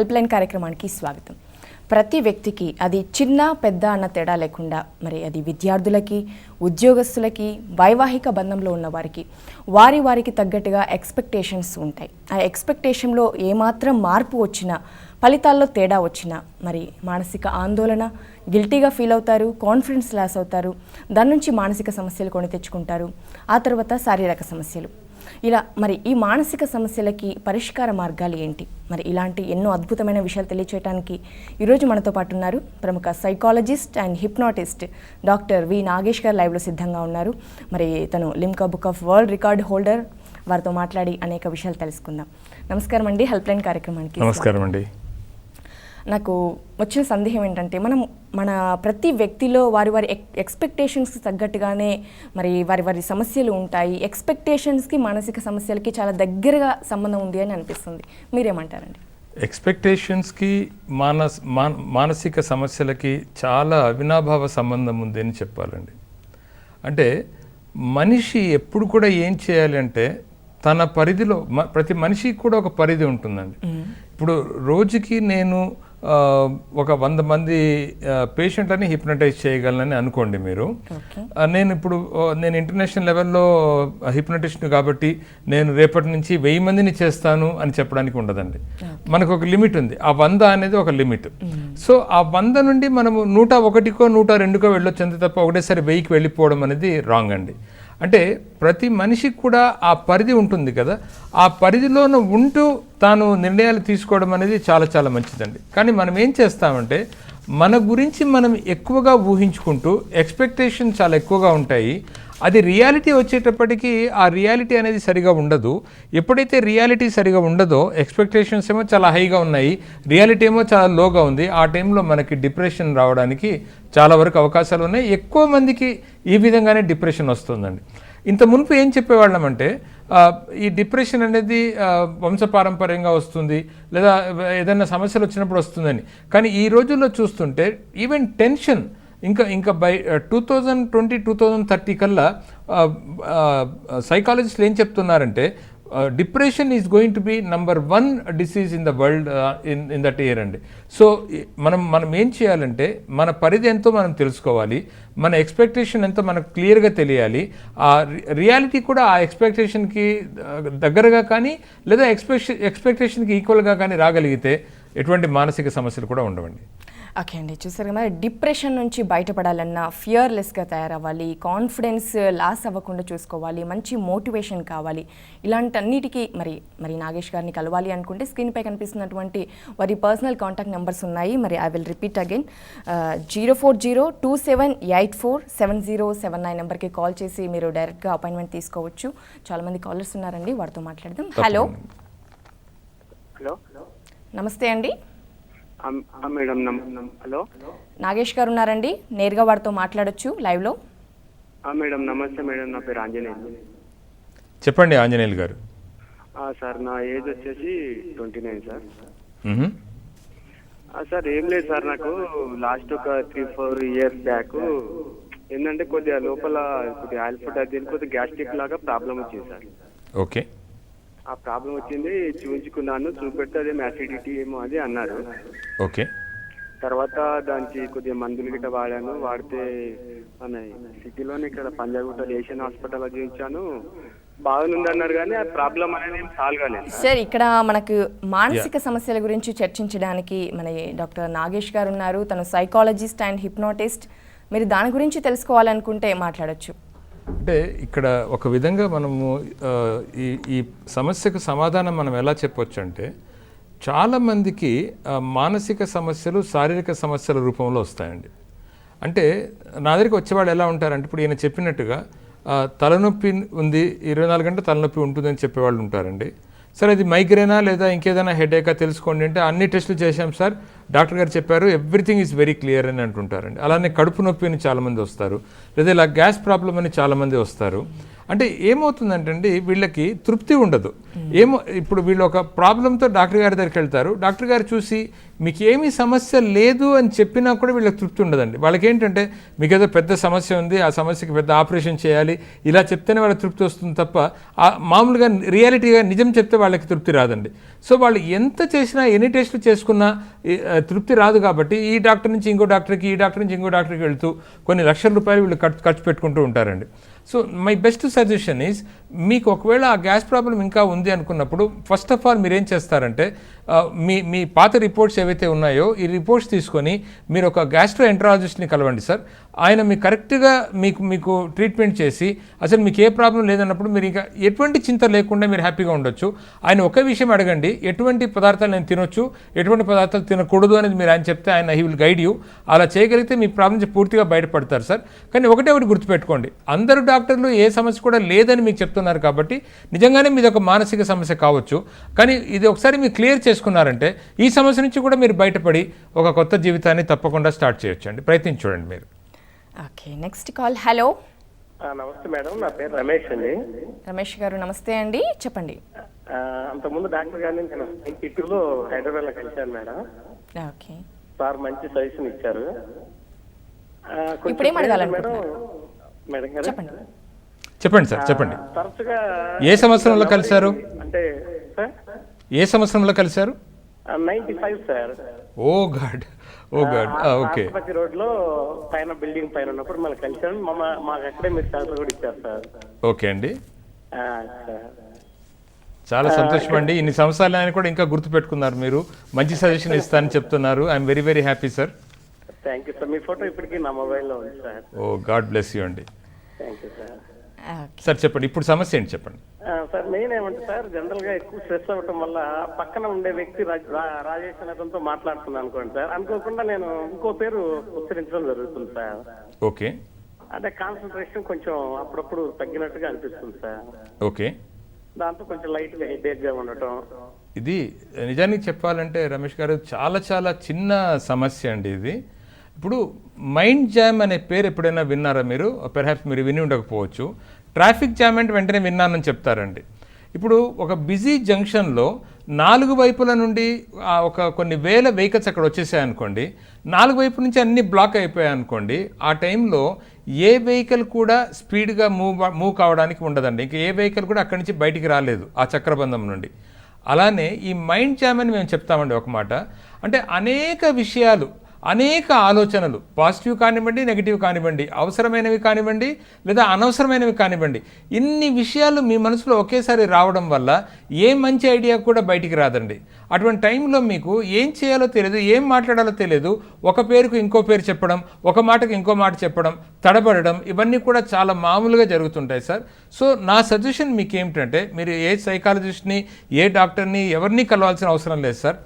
Help line కార్యక్రమానికి స్వాగతం. ప్రతి వ్యక్తికి అది చిన్న పెద్ద అన్న తేడా లేకుండా మరి అది విద్యార్థులకి, ఉద్యోగస్తులకి, వైవాహిక బంధంలో ఉన్న వారికి వారికి తగ్గట్టుగా ఎక్స్పెక్టేషన్స్ ఉంటాయి. ఆ ఎక్స్పెక్టేషన్లో ఏమాత్రం మార్పు వచ్చినా, ఫలితాల్లో తేడా వచ్చినా మరి మానసిక ఆందోళన, గిల్టీగా ఫీల్ అవుతారు, కాన్ఫిడెన్స్ లాస్ అవుతారు, దాని నుంచి మానసిక సమస్యలు కొని తెచ్చుకుంటారు. ఆ తర్వాత శారీరక సమస్యలు. ఇలా మరి ఈ మానసిక సమస్యలకి పరిష్కార మార్గాలు ఏంటి? మరి ఇలాంటి ఎన్నో అద్భుతమైన విషయాలు తెలియచేయడానికి ఈరోజు మనతో పాటు ఉన్నారు ప్రముఖ psychologist and hypnotist doctor V Nagesh గారు లైవ్లో సిద్ధంగా ఉన్నారు. మరి తను Limca book of world record holder. వారితో మాట్లాడి అనేక విషయాలు తెలుసుకుందాం. నమస్కారం అండి, హెల్ప్ లైన్ కార్యక్రమానికి. నమస్కారం అండి. నాకు వచ్చిన సందేహం ఏంటంటే మన ప్రతి వ్యక్తిలో వారి ఎక్స్పెక్టేషన్స్కి తగ్గట్టుగానే మరి వారి సమస్యలు ఉంటాయి. ఎక్స్పెక్టేషన్స్కి మానసిక సమస్యలకి చాలా దగ్గరగా సంబంధం ఉంది అని అనిపిస్తుంది. మీరేమంటారండి? ఎక్స్పెక్టేషన్స్కి మానసిక సమస్యలకి చాలా అవినాభావ సంబంధం ఉంది అని చెప్పాలండి. అంటే మనిషి ఎప్పుడు కూడా ఏం చేయాలి అంటే తన పరిధిలో, ప్రతి మనిషికి కూడా ఒక పరిధి ఉంటుందండి. ఇప్పుడు రోజుకి నేను ఒక 100 మంది పేషెంట్లని హిప్నటైజ్ చేయగలనని అనుకోండి మీరు. నేను ఇంటర్నేషనల్ లెవెల్లో హిప్నటిస్ట్ కాబట్టి నేను రేపటి నుంచి 1000 మందిని చేస్తాను అని చెప్పడానికి ఉండదండి. మనకు ఒక లిమిట్ ఉంది. ఆ 100 అనేది ఒక లిమిట్. సో ఆ 100 నుండి మనము 101కో 102కో వెళ్ళొచ్చు అంతే తప్ప ఒకటేసారి 1000కి వెళ్ళిపోవడం అనేది రాంగ్ అండి. అంటే ప్రతి మనిషికి కూడా ఆ పరిధి ఉంటుంది కదా, ఆ పరిధిలోనూ ఉంటూ తాను నిర్ణయాలు తీసుకోవడం అనేది చాలా చాలా మంచిదండి. కానీ మనం ఏం చేస్తామంటే మన గురించి మనం ఎక్కువగా ఊహించుకుంటూ ఎక్స్పెక్టేషన్ చాలా ఎక్కువగా ఉంటాయి. అది రియాలిటీ వచ్చేటప్పటికీ ఆ రియాలిటీ అనేది సరిగా ఉండదు. ఎప్పుడైతే రియాలిటీ సరిగా ఉండదో ఎక్స్పెక్టేషన్స్ ఏమో చాలా హైగా ఉన్నాయి, రియాలిటీ ఏమో చాలా లోగా ఉంది. ఆ టైంలో మనకి డిప్రెషన్ రావడానికి చాలా వరకు అవకాశాలు ఉన్నాయి. ఎక్కువ మందికి ఈ విధంగానే డిప్రెషన్ వస్తుందండి. ఇంత మునుపు ఏం చెప్పేవాళ్ళమంటే ఈ డిప్రెషన్ అనేది వంశపారంపర్యంగా వస్తుంది లేదా ఏదైనా సమస్యలు వచ్చినప్పుడు వస్తుందని. కానీ ఈ రోజుల్లో చూస్తుంటే ఈవెన్ టెన్షన్ ఇంకా బై 2020-2030 కల్లా సైకాలజిస్టులు ఏం చెప్తున్నారంటే depression is going to B number 1 disease in the world in that year అండి. సో మనం ఏం చేయాలంటే మన పరిధి ఎంతో మనం తెలుసుకోవాలి, మన ఎక్స్పెక్టేషన్ ఎంతో మనకు క్లియర్గా తెలియాలి. ఆ రియాలిటీ కూడా ఆ ఎక్స్పెక్టేషన్కి దగ్గరగా కానీ లేదా ఎక్స్పెక్టేషన్కి ఈక్వల్గా కానీ రాగలిగితే ఎటువంటి మానసిక సమస్యలు కూడా ఉండవండి. ఓకే అండి, చూసారు కదా, డిప్రెషన్ నుంచి బయటపడాలన్నా ఫియర్లెస్గా తయారవ్వాలి, కాన్ఫిడెన్స్ లాస్ అవ్వకుండా చూసుకోవాలి, మంచి మోటివేషన్ కావాలి. ఇలాంటన్నిటికీ మరి నాగేష్ గారిని కలవాలి అనుకుంటే స్క్రీన్పై కనిపిస్తున్నటువంటి వారి పర్సనల్ కాంటాక్ట్ నెంబర్స్ ఉన్నాయి. మరి ఐ విల్ రిపీట్ అగైన్, 04027847079 నెంబర్కి కాల్ చేసి మీరు డైరెక్ట్గా అపాయింట్మెంట్ తీసుకోవచ్చు. చాలామంది కాలర్స్ ఉన్నారండి, వారితో మాట్లాడదాం. హలో నమస్తే అండి. మేడం హలో, నాగేష్ గారు ఉన్నారండి, నేరుగా వారితో మాట్లాడొచ్చు లైవ్లో. మేడం నమస్తే మేడం, నా పేరు ఆంజనేయులు. చెప్పండి ఆంజనేయులు గారు. సార్ నా ఏజ్ వచ్చేసి 29 సార్. సార్ ఏం లేదు సార్, నాకు లాస్ట్ ఒక 3-4 ఇయర్స్ బ్యాక్ ఏంటంటే కొద్దిగా లోపల కొద్దిగా ఆయిల్ ఫుడ్ అది కొద్దిగా గ్యాస్ట్రిక్ లాగా ప్రాబ్లం వచ్చింది సార్. ఓకే. ఆ ప్రాబ్లం వచ్చింది, చూపించుకున్నాను, చూపెడితే అదేమో యాసిడిటీ ఏమో అది అన్నారు. ఓకే. తర్వాత దానికి కొద్దిగా మందులు గిట్ట వాడాను. వాడితే మన సిటీలోనే ఇక్కడ పంజాగుట్టలో ఏషియన్ హాస్పిటల్లో చూపించాను, బాగుంది అన్నారు. కానీ ఆ ప్రాబ్లం అనేది సాల్వ్ కాలేదు సార్. ఇక్కడ మనకు మానసిక సమస్యల గురించి చర్చించడానికి మన డాక్టర్ నాగేష్ గారు ఉన్నారు. తను సైకాలజిస్ట్ అండ్ హిప్నాటిస్ట్. మీరు దాని గురించి తెలుసుకోవాలనుకుంటే మాట్లాడొచ్చు. అంటే ఇక్కడ ఒక విధంగా మనము ఈ సమస్యకు సమాధానం మనం ఎలా చెప్పొచ్చు అంటే, చాలామందికి మానసిక సమస్యలు శారీరక సమస్యల రూపంలో వస్తాయండి. అంటే నా దగ్గరికి వచ్చేవాళ్ళు ఎలా ఉంటారంటే, ఇప్పుడు ఈయన చెప్పినట్టుగా తలనొప్పి ఉంది, 24 గంటల తలనొప్పి ఉంటుందని చెప్పేవాళ్ళు ఉంటారండి. సరే అది మైగ్రేనా లేదా ఇంకేదైనా హెడేకా తెలుసుకోండి అంటే అన్ని టెస్టులు చేశాం సార్, డాక్టర్ గారు చెప్పారు ఎవ్రీథింగ్ ఈజ్ వెరీ క్లియర్ అని అంటుంటారండి. అలానే కడుపు నొప్పి అని చాలామంది వస్తారు, లేదా ఇలా గ్యాస్ ప్రాబ్లం అని చాలామంది వస్తారు. అంటే ఏమవుతుందంటే అండి వీళ్ళకి తృప్తి ఉండదు. ఏమో ఇప్పుడు వీళ్ళు ఒక ప్రాబ్లంతో డాక్టర్ గారి దగ్గరికి వెళ్తారు, డాక్టర్ గారు చూసి మీకు ఏమీ సమస్య లేదు అని చెప్పినా కూడా వీళ్ళకి తృప్తి ఉండదండి. వాళ్ళకి ఏంటంటే మీకు ఏదో పెద్ద సమస్య ఉంది, ఆ సమస్యకి పెద్ద ఆపరేషన్ చేయాలి ఇలా చెప్తేనే వాళ్ళకి తృప్తి వస్తుంది తప్ప మామూలుగా రియాలిటీగా నిజం చెప్తే వాళ్ళకి తృప్తి రాదండి. సో వాళ్ళు ఎంత చేసినా ఎన్ని టెస్టులు చేసుకున్నా తృప్తి రాదు. కాబట్టి ఈ డాక్టర్ నుంచి ఇంకో డాక్టర్కి, ఈ డాక్టర్ నుంచి ఇంకో డాక్టర్కి వెళ్తూ కొన్ని లక్షల రూపాయలు వీళ్ళు ఖర్చు పెట్టుకుంటూ ఉంటారండి. So my best suggestion is మీకు ఒకవేళ ఆ గ్యాస్ ప్రాబ్లం ఇంకా ఉంది అనుకున్నప్పుడు ఫస్ట్ ఆఫ్ ఆల్ మీరు ఏం చేస్తారంటే మీ పాత రిపోర్ట్స్ ఏవైతే ఉన్నాయో ఈ రిపోర్ట్స్ తీసుకొని మీరు ఒక గ్యాస్ట్రో ఎంట్రాలజిస్ట్ని కలవండి సార్. ఆయన మీకు కరెక్ట్గా మీకు ట్రీట్మెంట్ చేసి అసలు మీకు ఏ ప్రాబ్లం లేదన్నప్పుడు మీరు ఇంకా ఎటువంటి చింత లేకుండా మీరు హ్యాపీగా ఉండొచ్చు. ఆయన ఒకే విషయం అడగండి, ఎటువంటి పదార్థాలు నేను తినొచ్చు, ఎటువంటి పదార్థాలు తినకూడదు అనేది మీరు ఆయన చెప్తే ఆయన హీ విల్ గైడ్ యూ. అలా చేయగలిగితే మీ ప్రాబ్లం నుంచి పూర్తిగా బయటపడతారు సార్. కానీ ఒకటి గుర్తుపెట్టుకోండి, అందరూ డాక్టర్లు ఏ సమస్య కూడా లేదని మీకు చెప్తున్నారు కాబట్టి నిజంగానే మీది ఒక మానసిక సమస్య కావచ్చు. కానీ ఇది ఒకసారి మీరు క్లియర్ చేసుకున్నారంటే ఈ సమస్య నుంచి కూడా మీరు బయటపడి ఒక కొత్త జీవితాన్ని తప్పకుండా స్టార్ట్ చేయొచ్చు అండి. ప్రయత్నించి చూడండి మీరు. Okay, next call. హలో, నమస్తే మేడం, నా పేరు రమేష్ అండి. రమేష్ గారు నమస్తే అండి, చెప్పండి. అంతకుముందు డాక్టర్ గారిని నేను 92లో హైదరాబాద్లో కలిశాను మేడం. ఓకే సార్ మంచి సజెషన్ ఇచ్చారు. ఇప్పుడు ఏం అడగాలనుకుంటున్నారు? మేడం గారు చెప్పండి సార్, చెప్పండి. తరచుగా ఏ సంవత్సరంలో కలిశారు? అంటే సార్ ఏ సంవత్సరంలో కలిశారు? 95 సార్. ఓ గాడ్, ఓ గాడ్. ఓకే, రాష్ట్రపతి రోడ్ లో పైన బిల్డింగ్ పైన ఉన్నప్పుడు మనం కలిసాము. మాకు అక్కడే మీరు డాక్టర్ కూడా ఇచ్చారు సార్. ఓకే అండి, సార్ చాలా సంతోషం అండి. ఇన్ని సంవత్సరాలు ఆయన కూడా ఇంకా గుర్తు పెట్టుకున్నారు, మీరు మంచి సజెషన్ ఇస్తానని చెప్తున్నారు. I'm very very happy sir. Thank you sir. మీ ఫోటో ఇప్పటికీ నా మొబైల్లో ఉంది sir. Oh God bless you అండి. Thank you sir. సార్ చెప్పండి, ఇప్పుడు సమస్య ఏంటి చెప్పండి. సార్ మెయిన్ ఏమంటే సార్, జనరల్ గా ఎక్కువ స్ట్రెస్ అవ్వటం వల్ల పక్కన ఉండే వ్యక్తి రాజేష్ అనే అతనితో మాట్లాడుతున్నాను అనుకోండి సార్, అనుకోకుండా నేను ఇంకో పేరు ఉచ్చరించడం జరుగుతుంది సార్. ఓకే, అంటే కాన్సన్ట్రేషన్ కొంచెం అప్పుడప్పుడు తగ్గినట్టుగా అనిపిస్తుంది సార్. ఓకే, దాంతో కొంచెం లైట్ గా హెడేక్ గా ఉండటం. ఇది నిజానికి చెప్పాలంటే రమేష్ గారు చాలా చాలా చిన్న సమస్య అండి ఇది. ఇప్పుడు మైండ్ జామ్ అనే పేరు ఎప్పుడైనా విన్నారా మీరు? పెర్హాప్స్ మీరు విని ఉండకపోవచ్చు. ట్రాఫిక్ జామ్ అంటే వెంటనే విన్నానని చెప్తారండి. ఇప్పుడు ఒక బిజీ జంక్షన్లో 4 వైపుల నుండి కొన్ని వేల వెహికల్స్ అక్కడ వచ్చేసాయనుకోండి, 4 వైపుల నుంచి అన్ని బ్లాక్ అయిపోయాయనుకోండి, ఆ టైంలో ఏ వెహికల్ కూడా స్పీడ్గా మూవ్ కావడానికి ఉండదండి. ఇంకా ఏ వెహికల్ కూడా అక్కడి నుంచి బయటికి రాలేదు ఆ చక్రబంధం నుండి. అలానే ఈ మైండ్ జామ్ అని మేము చెప్తామండి ఒక మాట. అంటే అనేక విషయాలు, అనేక ఆలోచనలు, పాజిటివ్ కానివ్వండి, నెగిటివ్ కానివ్వండి, అవసరమైనవి కానివ్వండి, లేదా అనవసరమైనవి కానివ్వండి, ఇన్ని విషయాలు మీ మనసులో ఒకేసారి రావడం వల్ల ఏ మంచి ఐడియా కూడా బయటికి రాదండి. అటువంటి టైంలో మీకు ఏం చేయాలో తెలియదు, ఏం మాట్లాడాలో తెలియదు. ఒక పేరుకు ఇంకో పేరు చెప్పడం, ఒక మాటకు ఇంకో మాట చెప్పడం, తడబడడం, ఇవన్నీ కూడా చాలా మామూలుగా జరుగుతుంటాయి సార్. సో నా సజెషన్ మీకు ఏమిటంటే, మీరు ఏ సైకాలజిస్ట్ని, ఏ డాక్టర్ని, ఎవరిని కలవాల్సిన అవసరం లేదు సార్.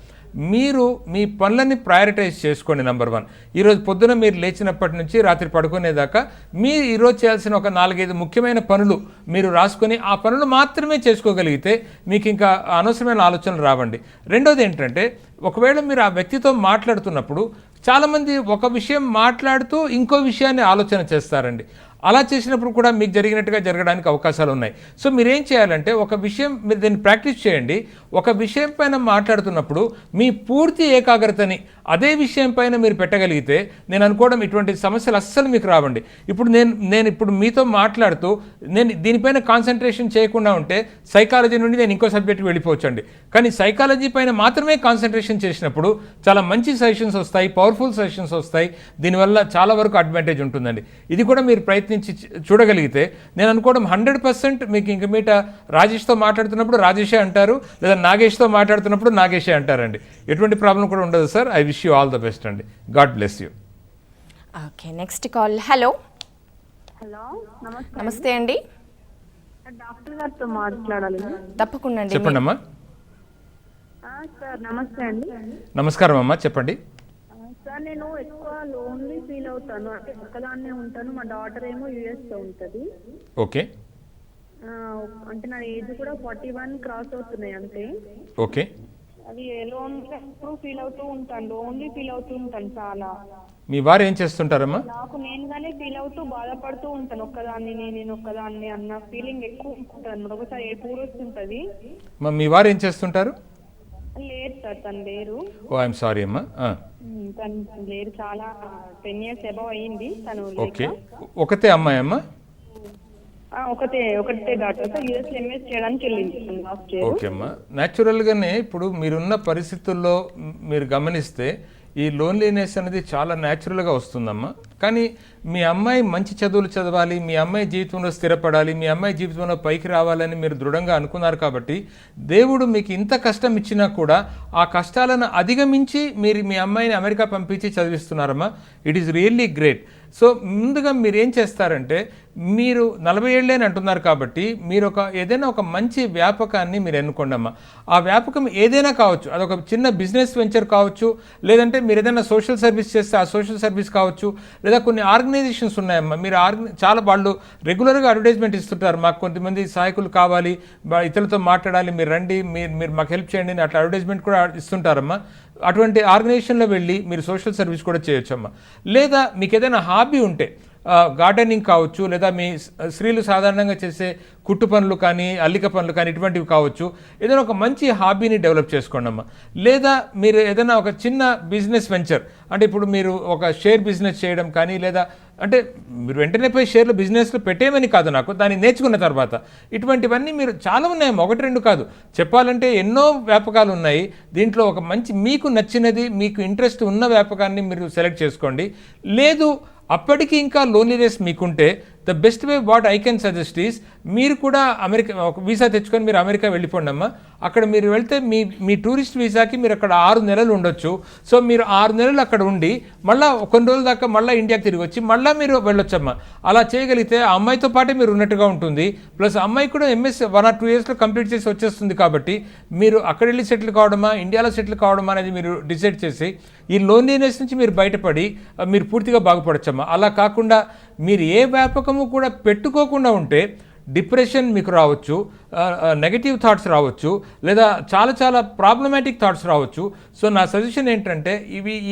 మీరు మీ పనులని ప్రయారిటైజ్ చేసుకోండి. నెంబర్ 1, ఈరోజు పొద్దున మీరు లేచినప్పటి నుంచి రాత్రి పడుకునేదాకా మీరు ఈరోజు చేయాల్సిన ఒక 4-5 ముఖ్యమైన పనులు మీరు రాసుకొని ఆ పనులు మాత్రమే చేసుకోగలిగితే మీకు ఇంకా అనవసరమైన ఆలోచనలు రావండి. రెండోది ఏంటంటే, ఒకవేళ మీరు ఆ వ్యక్తితో మాట్లాడుతున్నప్పుడు చాలామంది ఒక విషయం మాట్లాడుతూ ఇంకో విషయాన్ని ఆలోచన చేస్తారండి. అలా చేసినప్పుడు కూడా మీకు జరిగినట్టుగా జరగడానికి అవకాశాలు ఉన్నాయి. సో మీరేం చేయాలంటే, ఒక విషయం మీరు దీన్ని ప్రాక్టీస్ చేయండి. ఒక విషయం పైన మాట్లాడుతున్నప్పుడు మీ పూర్తి ఏకాగ్రతని అదే విషయం పైన మీరు పెట్టగలిగితే నేను అనుకోవడం ఇటువంటి సమస్యలు అస్సలు మీకు రావండి. ఇప్పుడు నేను ఇప్పుడు మీతో మాట్లాడుతూ నేను దీనిపైన కాన్సన్ట్రేషన్ చేయకుండా ఉంటే సైకాలజీ నుండి నేను ఇంకో సబ్జెక్ట్కి వెళ్ళిపోవచ్చండి. కానీ సైకాలజీ పైన మాత్రమే కాన్సన్ట్రేషన్ చేసినప్పుడు చాలా మంచి సజెషన్స్ వస్తాయి, పవర్ఫుల్ సజెషన్స్ వస్తాయి. దీనివల్ల చాలా వరకు అడ్వాంటేజ్ ఉంటుందండి. ఇది కూడా మీరు ప్రయత్నించి చూడగలిగితే నేను అనుకోవడం 100% మీకు ఇంక మీట రాజేష్తో మాట్లాడుతున్నప్పుడు రాజేషే అంటారు, లేదా నాగేష్తో మాట్లాడుతున్నప్పుడు నాగేషే అంటారండి. ఎటువంటి ప్రాబ్లం కూడా ఉండదు sir. I wish you all the best అండి. God bless you. Okay, next call. Hello, hello, నమస్తే. నమస్తే అండి, డాక్టర్ గారితో మాట్లాడాలి. తప్పకుండా అండి. చెప్పండి అమ్మా. సార్ నమస్తే అండి. నమస్కారం అమ్మా, చెప్పండి. సార్ నేను ఎక్కువ లోన్లీ ఫీల్ అవుతాను, అంటే ఒక్కదాన్నే ఉంటాను. మా డాటర్ ఏమో యుఎస్ లో ఉంటది. ఓకే, అంటే నా ఏజ్ కూడా 41 క్రాస్ అవుతున్నాయి అంతే. ఓకే. అది లోన్ ఎప్పుడు ఫీల్ అవుతూ ఉంటాను, లోన్లీ ఫీల్ అవుతూ ఉంటాను చాలా. మీ వారు ఏం చేస్తుంటారమ్మా? నాకు నేనుగానే ఫీల్ అవుతూ బాధపడుతూ ఉంటాను, ఒక్కదాన్ని నేను ఒక్కదాన్ని అన్న ఫీలింగ్ ఎక్కువ ఉంటుంది అనమాట. ఒకసారి ఏడుపు వస్తుంటది. మీ వారు ఏం చేస్తుంటారు? లేదు సార్, తను లేరు. ఓ ఐఎమ్ సారీ అమ్మా. తను లేరు, చాలా 10 years అబౌవ్ అయ్యింది తను. ఓకే, ఒకతే అమ్మాయి అమ్మా? ఒకటే డాక్టర్ సార్, యూఎస్ ఎంఎస్ చేయడానికి వెళ్ళింది లాస్ట్ ఇయర్. ఓకే అమ్మా. న్యాచురల్గానే ఇప్పుడు మీరున్న పరిస్థితుల్లో మీరు గమనిస్తే ఈ లోన్లీనెస్ అనేది చాలా న్యాచురల్గా వస్తుందమ్మా. కానీ మీ అమ్మాయి మంచి చదువులు చదవాలి, మీ అమ్మాయి జీవితంలో స్థిరపడాలి, మీ అమ్మాయి జీవితంలో పైకి రావాలని మీరు దృఢంగా అనుకున్నారు కాబట్టి దేవుడు మీకు ఇంత కష్టం ఇచ్చినా కూడా ఆ కష్టాలను అధిగమించి మీరు మీ అమ్మాయిని అమెరికా పంపించి చదివిస్తున్నారమ్మా. It is really great. So ముందుగా మీరు ఏం చేస్తారంటే, మీరు 40 ఏళ్ళే అని అంటున్నారు కాబట్టి మీరు ఏదైనా ఒక మంచి వ్యాపకాన్ని మీరు ఎన్నుకోండి అమ్మా. ఆ వ్యాపకం ఏదైనా కావచ్చు, అదొక చిన్న బిజినెస్ వెంచర్ కావచ్చు, లేదంటే మీరు ఏదైనా సోషల్ సర్వీస్ చేస్తే ఆ సోషల్ సర్వీస్ కావచ్చు, లేదా కొన్ని ఆర్గనైజేషన్స్ ఉన్నాయమ్మా. మీరు చాలా వాళ్ళు రెగ్యులర్గా అడ్వర్టైజ్మెంట్ ఇస్తుంటారు, మాకు కొంతమంది సహాయకులు కావాలి, ఇతరులతో మాట్లాడాలి, మీరు రండి, మీరు మాకు హెల్ప్ చేయండి అని అట్లా అడ్వర్టైజ్మెంట్ కూడా ఇస్తుంటారమ్మా. అటువంటి ఆర్గనైజేషన్లో వెళ్ళి మీరు సోషల్ సర్వీస్ కూడా చేయొచ్చమ్మా. లేదా మీకు ఏదైనా హాబీ ఉంటే, గార్డెనింగ్ కావచ్చు, లేదా మీ స్త్రీలు సాధారణంగా చేసే కుట్టు పనులు కానీ అల్లిక పనులు కానీ ఇటువంటివి కావచ్చు, ఏదైనా ఒక మంచి హాబీని డెవలప్ చేసుకోండి అమ్మా. లేదా మీరు ఏదైనా ఒక చిన్న బిజినెస్ వెంచర్, అంటే ఇప్పుడు మీరు ఒక షేర్ బిజినెస్ చేయడం కానీ, లేదా అంటే మీరు వెంటనే పోయి షేర్లు బిజినెస్లో పెట్టేమని కాదు, నాకు దాన్ని నేర్చుకున్న తర్వాత ఇటువంటివన్నీ మీరు చాలా ఉన్నాయమ్మా, 1-2 కాదు, చెప్పాలంటే ఎన్నో వ్యాపకాలు ఉన్నాయి. దీంట్లో ఒక మంచి మీకు నచ్చినది, మీకు ఇంట్రెస్ట్ ఉన్న వ్యాపకాన్ని మీరు సెలెక్ట్ చేసుకోండి. లేదు అప్పటికి ఇంకా లోన్లీనెస్ మీకుంటే the best way what I can suggest is, మీరు కూడా అమెరికా ఒక వీసా తెచ్చుకొని మీరు అమెరికా వెళ్ళిపోండి అమ్మా. అక్కడ మీరు వెళ్తే మీ టూరిస్ట్ వీసాకి మీరు అక్కడ 6 నెలలు ఉండొచ్చు. సో మీరు 6 నెలలు అక్కడ ఉండి మళ్ళీ కొన్ని రోజుల దాకా మళ్ళీ ఇండియాకి తిరిగి వచ్చి మళ్ళీ మీరు వెళ్ళొచ్చమ్మా. అలా చేయగలిగితే ఆ అమ్మాయితో పాటే మీరు ఉన్నట్టుగా ఉంటుంది. ప్లస్ అమ్మాయి కూడా ఎంఎస్ 1 or 2 yearsలో కంప్లీట్ చేసి వచ్చేస్తుంది. కాబట్టి మీరు అక్కడ వెళ్ళి సెటిల్ కావడమా, ఇండియాలో సెటిల్ కావడమా అనేది మీరు డిసైడ్ చేసి ఈ లోన్లీనెస్ నుంచి మీరు బయటపడి మీరు పూర్తిగా బాగుపడచ్చమ్మా. అలా కాకుండా మీరు ఏ వ్యాపకము కూడా పెట్టుకోకుండా ఉంటే డిప్రెషన్ మీకు రావచ్చు, నెగటివ్ థాట్స్ రావచ్చు, లేదా చాలా ప్రాబ్లమాటిక్ థాట్స్ రావచ్చు. సో నా సజెషన్ ఏంటంటే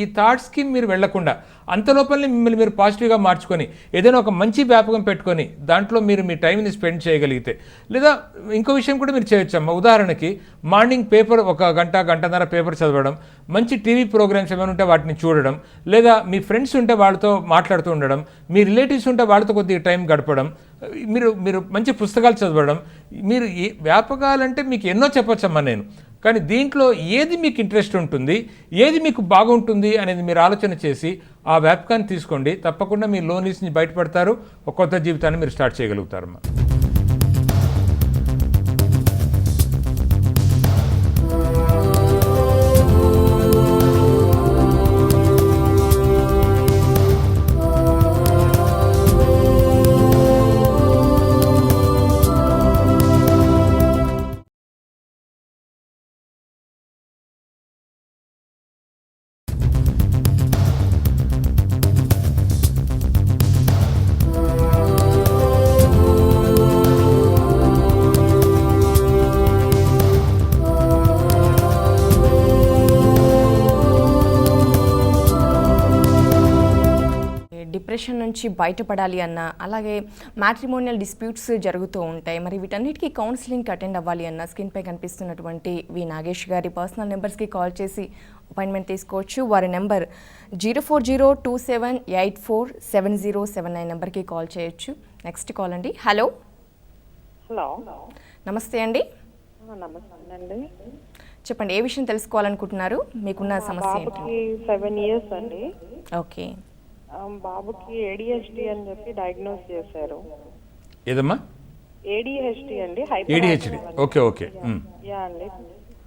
ఈ థాట్స్కి మీరు వెళ్లకుండా అంతలోపలనే మిమ్మల్ని మీరు పాజిటివ్గా మార్చుకొని ఏదైనా ఒక మంచి వ్యాపకం పెట్టుకొని దాంట్లో మీరు మీ టైంని స్పెండ్ చేయగలిగితే, లేదా ఇంకో విషయం కూడా మీరు చేయొచ్చమ్మా. ఉదాహరణకి మార్నింగ్ పేపర్ 1 గంట గంటన్నర పేపర్ చదవడం, మంచి టీవీ ప్రోగ్రామ్స్ ఏమైనా ఉంటే వాటిని చూడడం, లేదా మీ ఫ్రెండ్స్ ఉంటే వాళ్ళతో మాట్లాడుతూ ఉండడం, మీ రిలేటివ్స్ ఉంటే వాళ్ళతో కొద్దిగా టైం గడపడం, మీరు మంచి పుస్తకాలు చదవడం. మీరు వ్యాపకాలంటే మీకు ఎన్నో చెప్పొచ్చమ్మా నేను, కానీ దీంట్లో ఏది మీకు ఇంట్రెస్ట్ ఉంటుంది, ఏది మీకు బాగుంటుంది అనేది మీరు ఆలోచన చేసి ఆ వ్యాపకాన్ని తీసుకోండి. తప్పకుండా మీ లోన్లీనెస్ నుంచి బయటపడతారు, ఒక కొత్త జీవితాన్ని మీరు స్టార్ట్ చేయగలుగుతారమ్మా. డిప్రెషన్ నుంచి బయటపడాలి అన్న, అలాగే మ్యాట్రిమోనియల్ డిస్ప్యూట్స్ జరుగుతూ ఉంటాయి. మరి వీటన్నిటికీ కౌన్సిలింగ్కి అటెండ్ అవ్వాలి అన్న స్క్రీన్పై కనిపిస్తున్నటువంటి వి నాగేష్ గారి పర్సనల్ నెంబర్స్కి కాల్ చేసి అపాయింట్మెంట్ తీసుకోవచ్చు. వారి నెంబర్ 04027847079 నెంబర్కి కాల్ చేయొచ్చు. నెక్స్ట్ కాల్ అండి. హలో నమస్తే అండి. నమస్తే అండి. చెప్పండి, ఏ విషయం తెలుసుకోవాలనుకుంటున్నారు? మీకున్న సమస్య ఏంటి? 7 years అండి. ఓకే. బాబుకి ADHD అని చెప్పి డయాగ్నోస్ చేశారు. ఏదమ్మా? ADHD అండి. ADHD. Okay okay. యా అండి.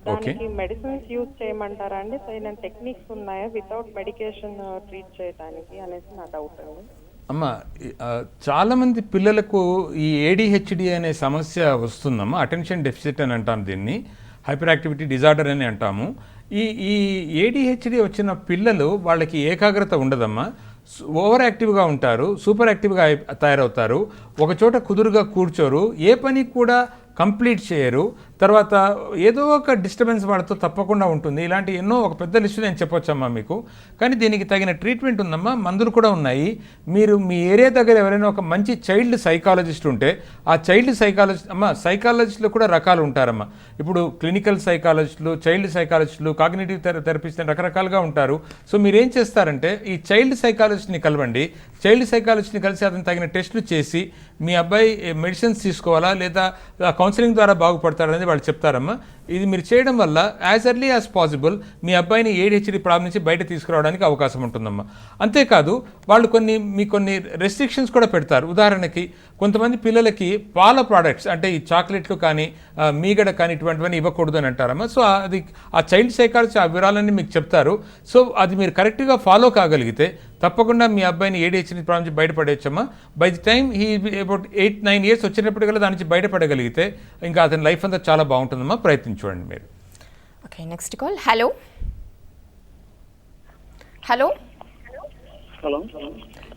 దానికి మెడిసిన్స్ యూజ్ చేయమంటారా అండి? సరైన టెక్నిక్స్ ఉన్నాయా వితౌట్ మెడికేషన్ ట్రీట్ చేయడానికి అనేసి నా డౌట్ అండి. అమ్మా, చాలామంది పిల్లలకు ఈ ADHD అనే సమస్య వస్తుందమ్మా. అటెన్షన్ డెఫిసిట్ అని అంటాం దీన్ని, హైపర్ యాక్టివిటీ డిజార్డర్ అని అంటాము. ఈ ADHD వచ్చిన పిల్లలు వాళ్ళకి ఏకాగ్రత ఉండదమ్మా, ఓవర్ యాక్టివ్గా ఉంటారు, సూపర్ యాక్టివ్గా తయారవుతారు, ఒకచోట కుదురుగా కూర్చోరు, ఏ పని కూడా కంప్లీట్ చేయరు, తర్వాత ఏదో ఒక డిస్టర్బెన్స్ వాళ్ళతో తప్పకుండా ఉంటుంది. ఇలాంటి ఎన్నో ఒక పెద్ద లిస్టు నేను చెప్పొచ్చమ్మా మీకు. కానీ దీనికి తగిన ట్రీట్మెంట్ ఉందమ్మా, మందులు కూడా ఉన్నాయి. మీరు మీ ఏరియా దగ్గర ఎవరైనా ఒక మంచి చైల్డ్ సైకాలజిస్ట్ ఉంటే ఆ చైల్డ్ సైకాలజిస్టులు కూడా రకాలు ఉంటారమ్మా. ఇప్పుడు క్లినికల్ సైకాలజిస్టులు, చైల్డ్ సైకాలజిస్టులు, కాగ్నిటివ్ థెరపిస్ట్ రకరకాలుగా ఉంటారు. సో మీరు ఏం చేస్తారంటే ఈ చైల్డ్ సైకాలజిస్ట్ని కలవండి. చైల్డ్ సైకాలజిస్ట్ని కలిసి అతను తగిన టెస్టులు చేసి మీ అబ్బాయి మెడిసిన్స్ తీసుకోవాలా లేదా కౌన్సిలింగ్ ద్వారా బాగుపడతారనేది వాళ్ళు చెప్తారమ్మా. ఇది మీరు చేయడం వల్ల యాజ్ ఎర్లీ యాజ్ పాసిబుల్ మీ అబ్బాయిని ADHD ప్రాబ్లం నుంచి బయట తీసుకురావడానికి అవకాశం ఉంటుందమ్మా. అంతేకాదు వాళ్ళు కొన్ని రెస్ట్రిక్షన్స్ కూడా పెడతారు. ఉదాహరణకి కొంతమంది పిల్లలకి పాల ప్రోడక్ట్స్ అంటే ఈ చాక్లెట్లు కానీ మీగడ కానీ ఇటువంటివన్నీ ఇవ్వకూడదు అని అంటారమ్మా. సో అది ఆ చైల్డ్ సైకాలజీ ఆ వివరాలన్నీ మీకు చెప్తారు. సో అది మీరు కరెక్ట్గా ఫాలో కాగలిగితే తప్పకుండా మీ అబ్బాయిని ADHD ప్రాబ్లం నుంచి బయటపడేయచ్చమ్మా. By the time he about 8-9 years వచ్చేటప్పటికల్లా దాని నుంచి బయటపడగలిగితే ఇంకా అతని లైఫ్ అంతా చాలా బాగుంటుందమ్మా. ప్రయత్నించండి మీరు. Okay, next call. Hello hello hello,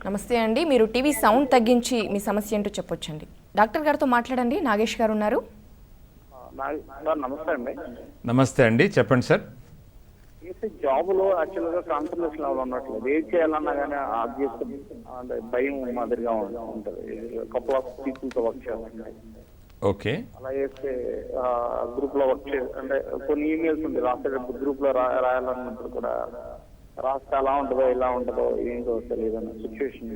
నమస్తే అండి. మీరు టీవీ సౌండ్ తగ్గించి మీ సమస్య ఏంటో చెప్పొచ్చండి. డాక్టర్ గారితో మాట్లాడండి. నాగేష్ గారు ఉన్నారు. సార్ నమస్తే అండి. నమస్తే అండి, చెప్పండి సార్. జాబ్లో యాక్చువల్గా కాన్సన్ట్రేషన్ లెవెల్ ఉన్నట్లేదు. ఏం చేయాలన్నా కానీ ఆబ్వియస్ అంటే భయం మాదిరిగా ఉంటుంది. కపుల్ ఆఫ్ పీపుల్తో వర్క్ చేయాలంటే ఓకే, అలా చేస్తే గ్రూప్ లో వర్క్ అంటే కొన్ని ఈమెయిల్స్ ఉంది రాసేటప్పుడు గ్రూప్ లో రాయాలన్నప్పుడు కూడా రాస్తే అలా ఉంటుందో ఇలా ఉంటుందో ఏంటో తెలియదు అన్న సిచ్యువేషన్.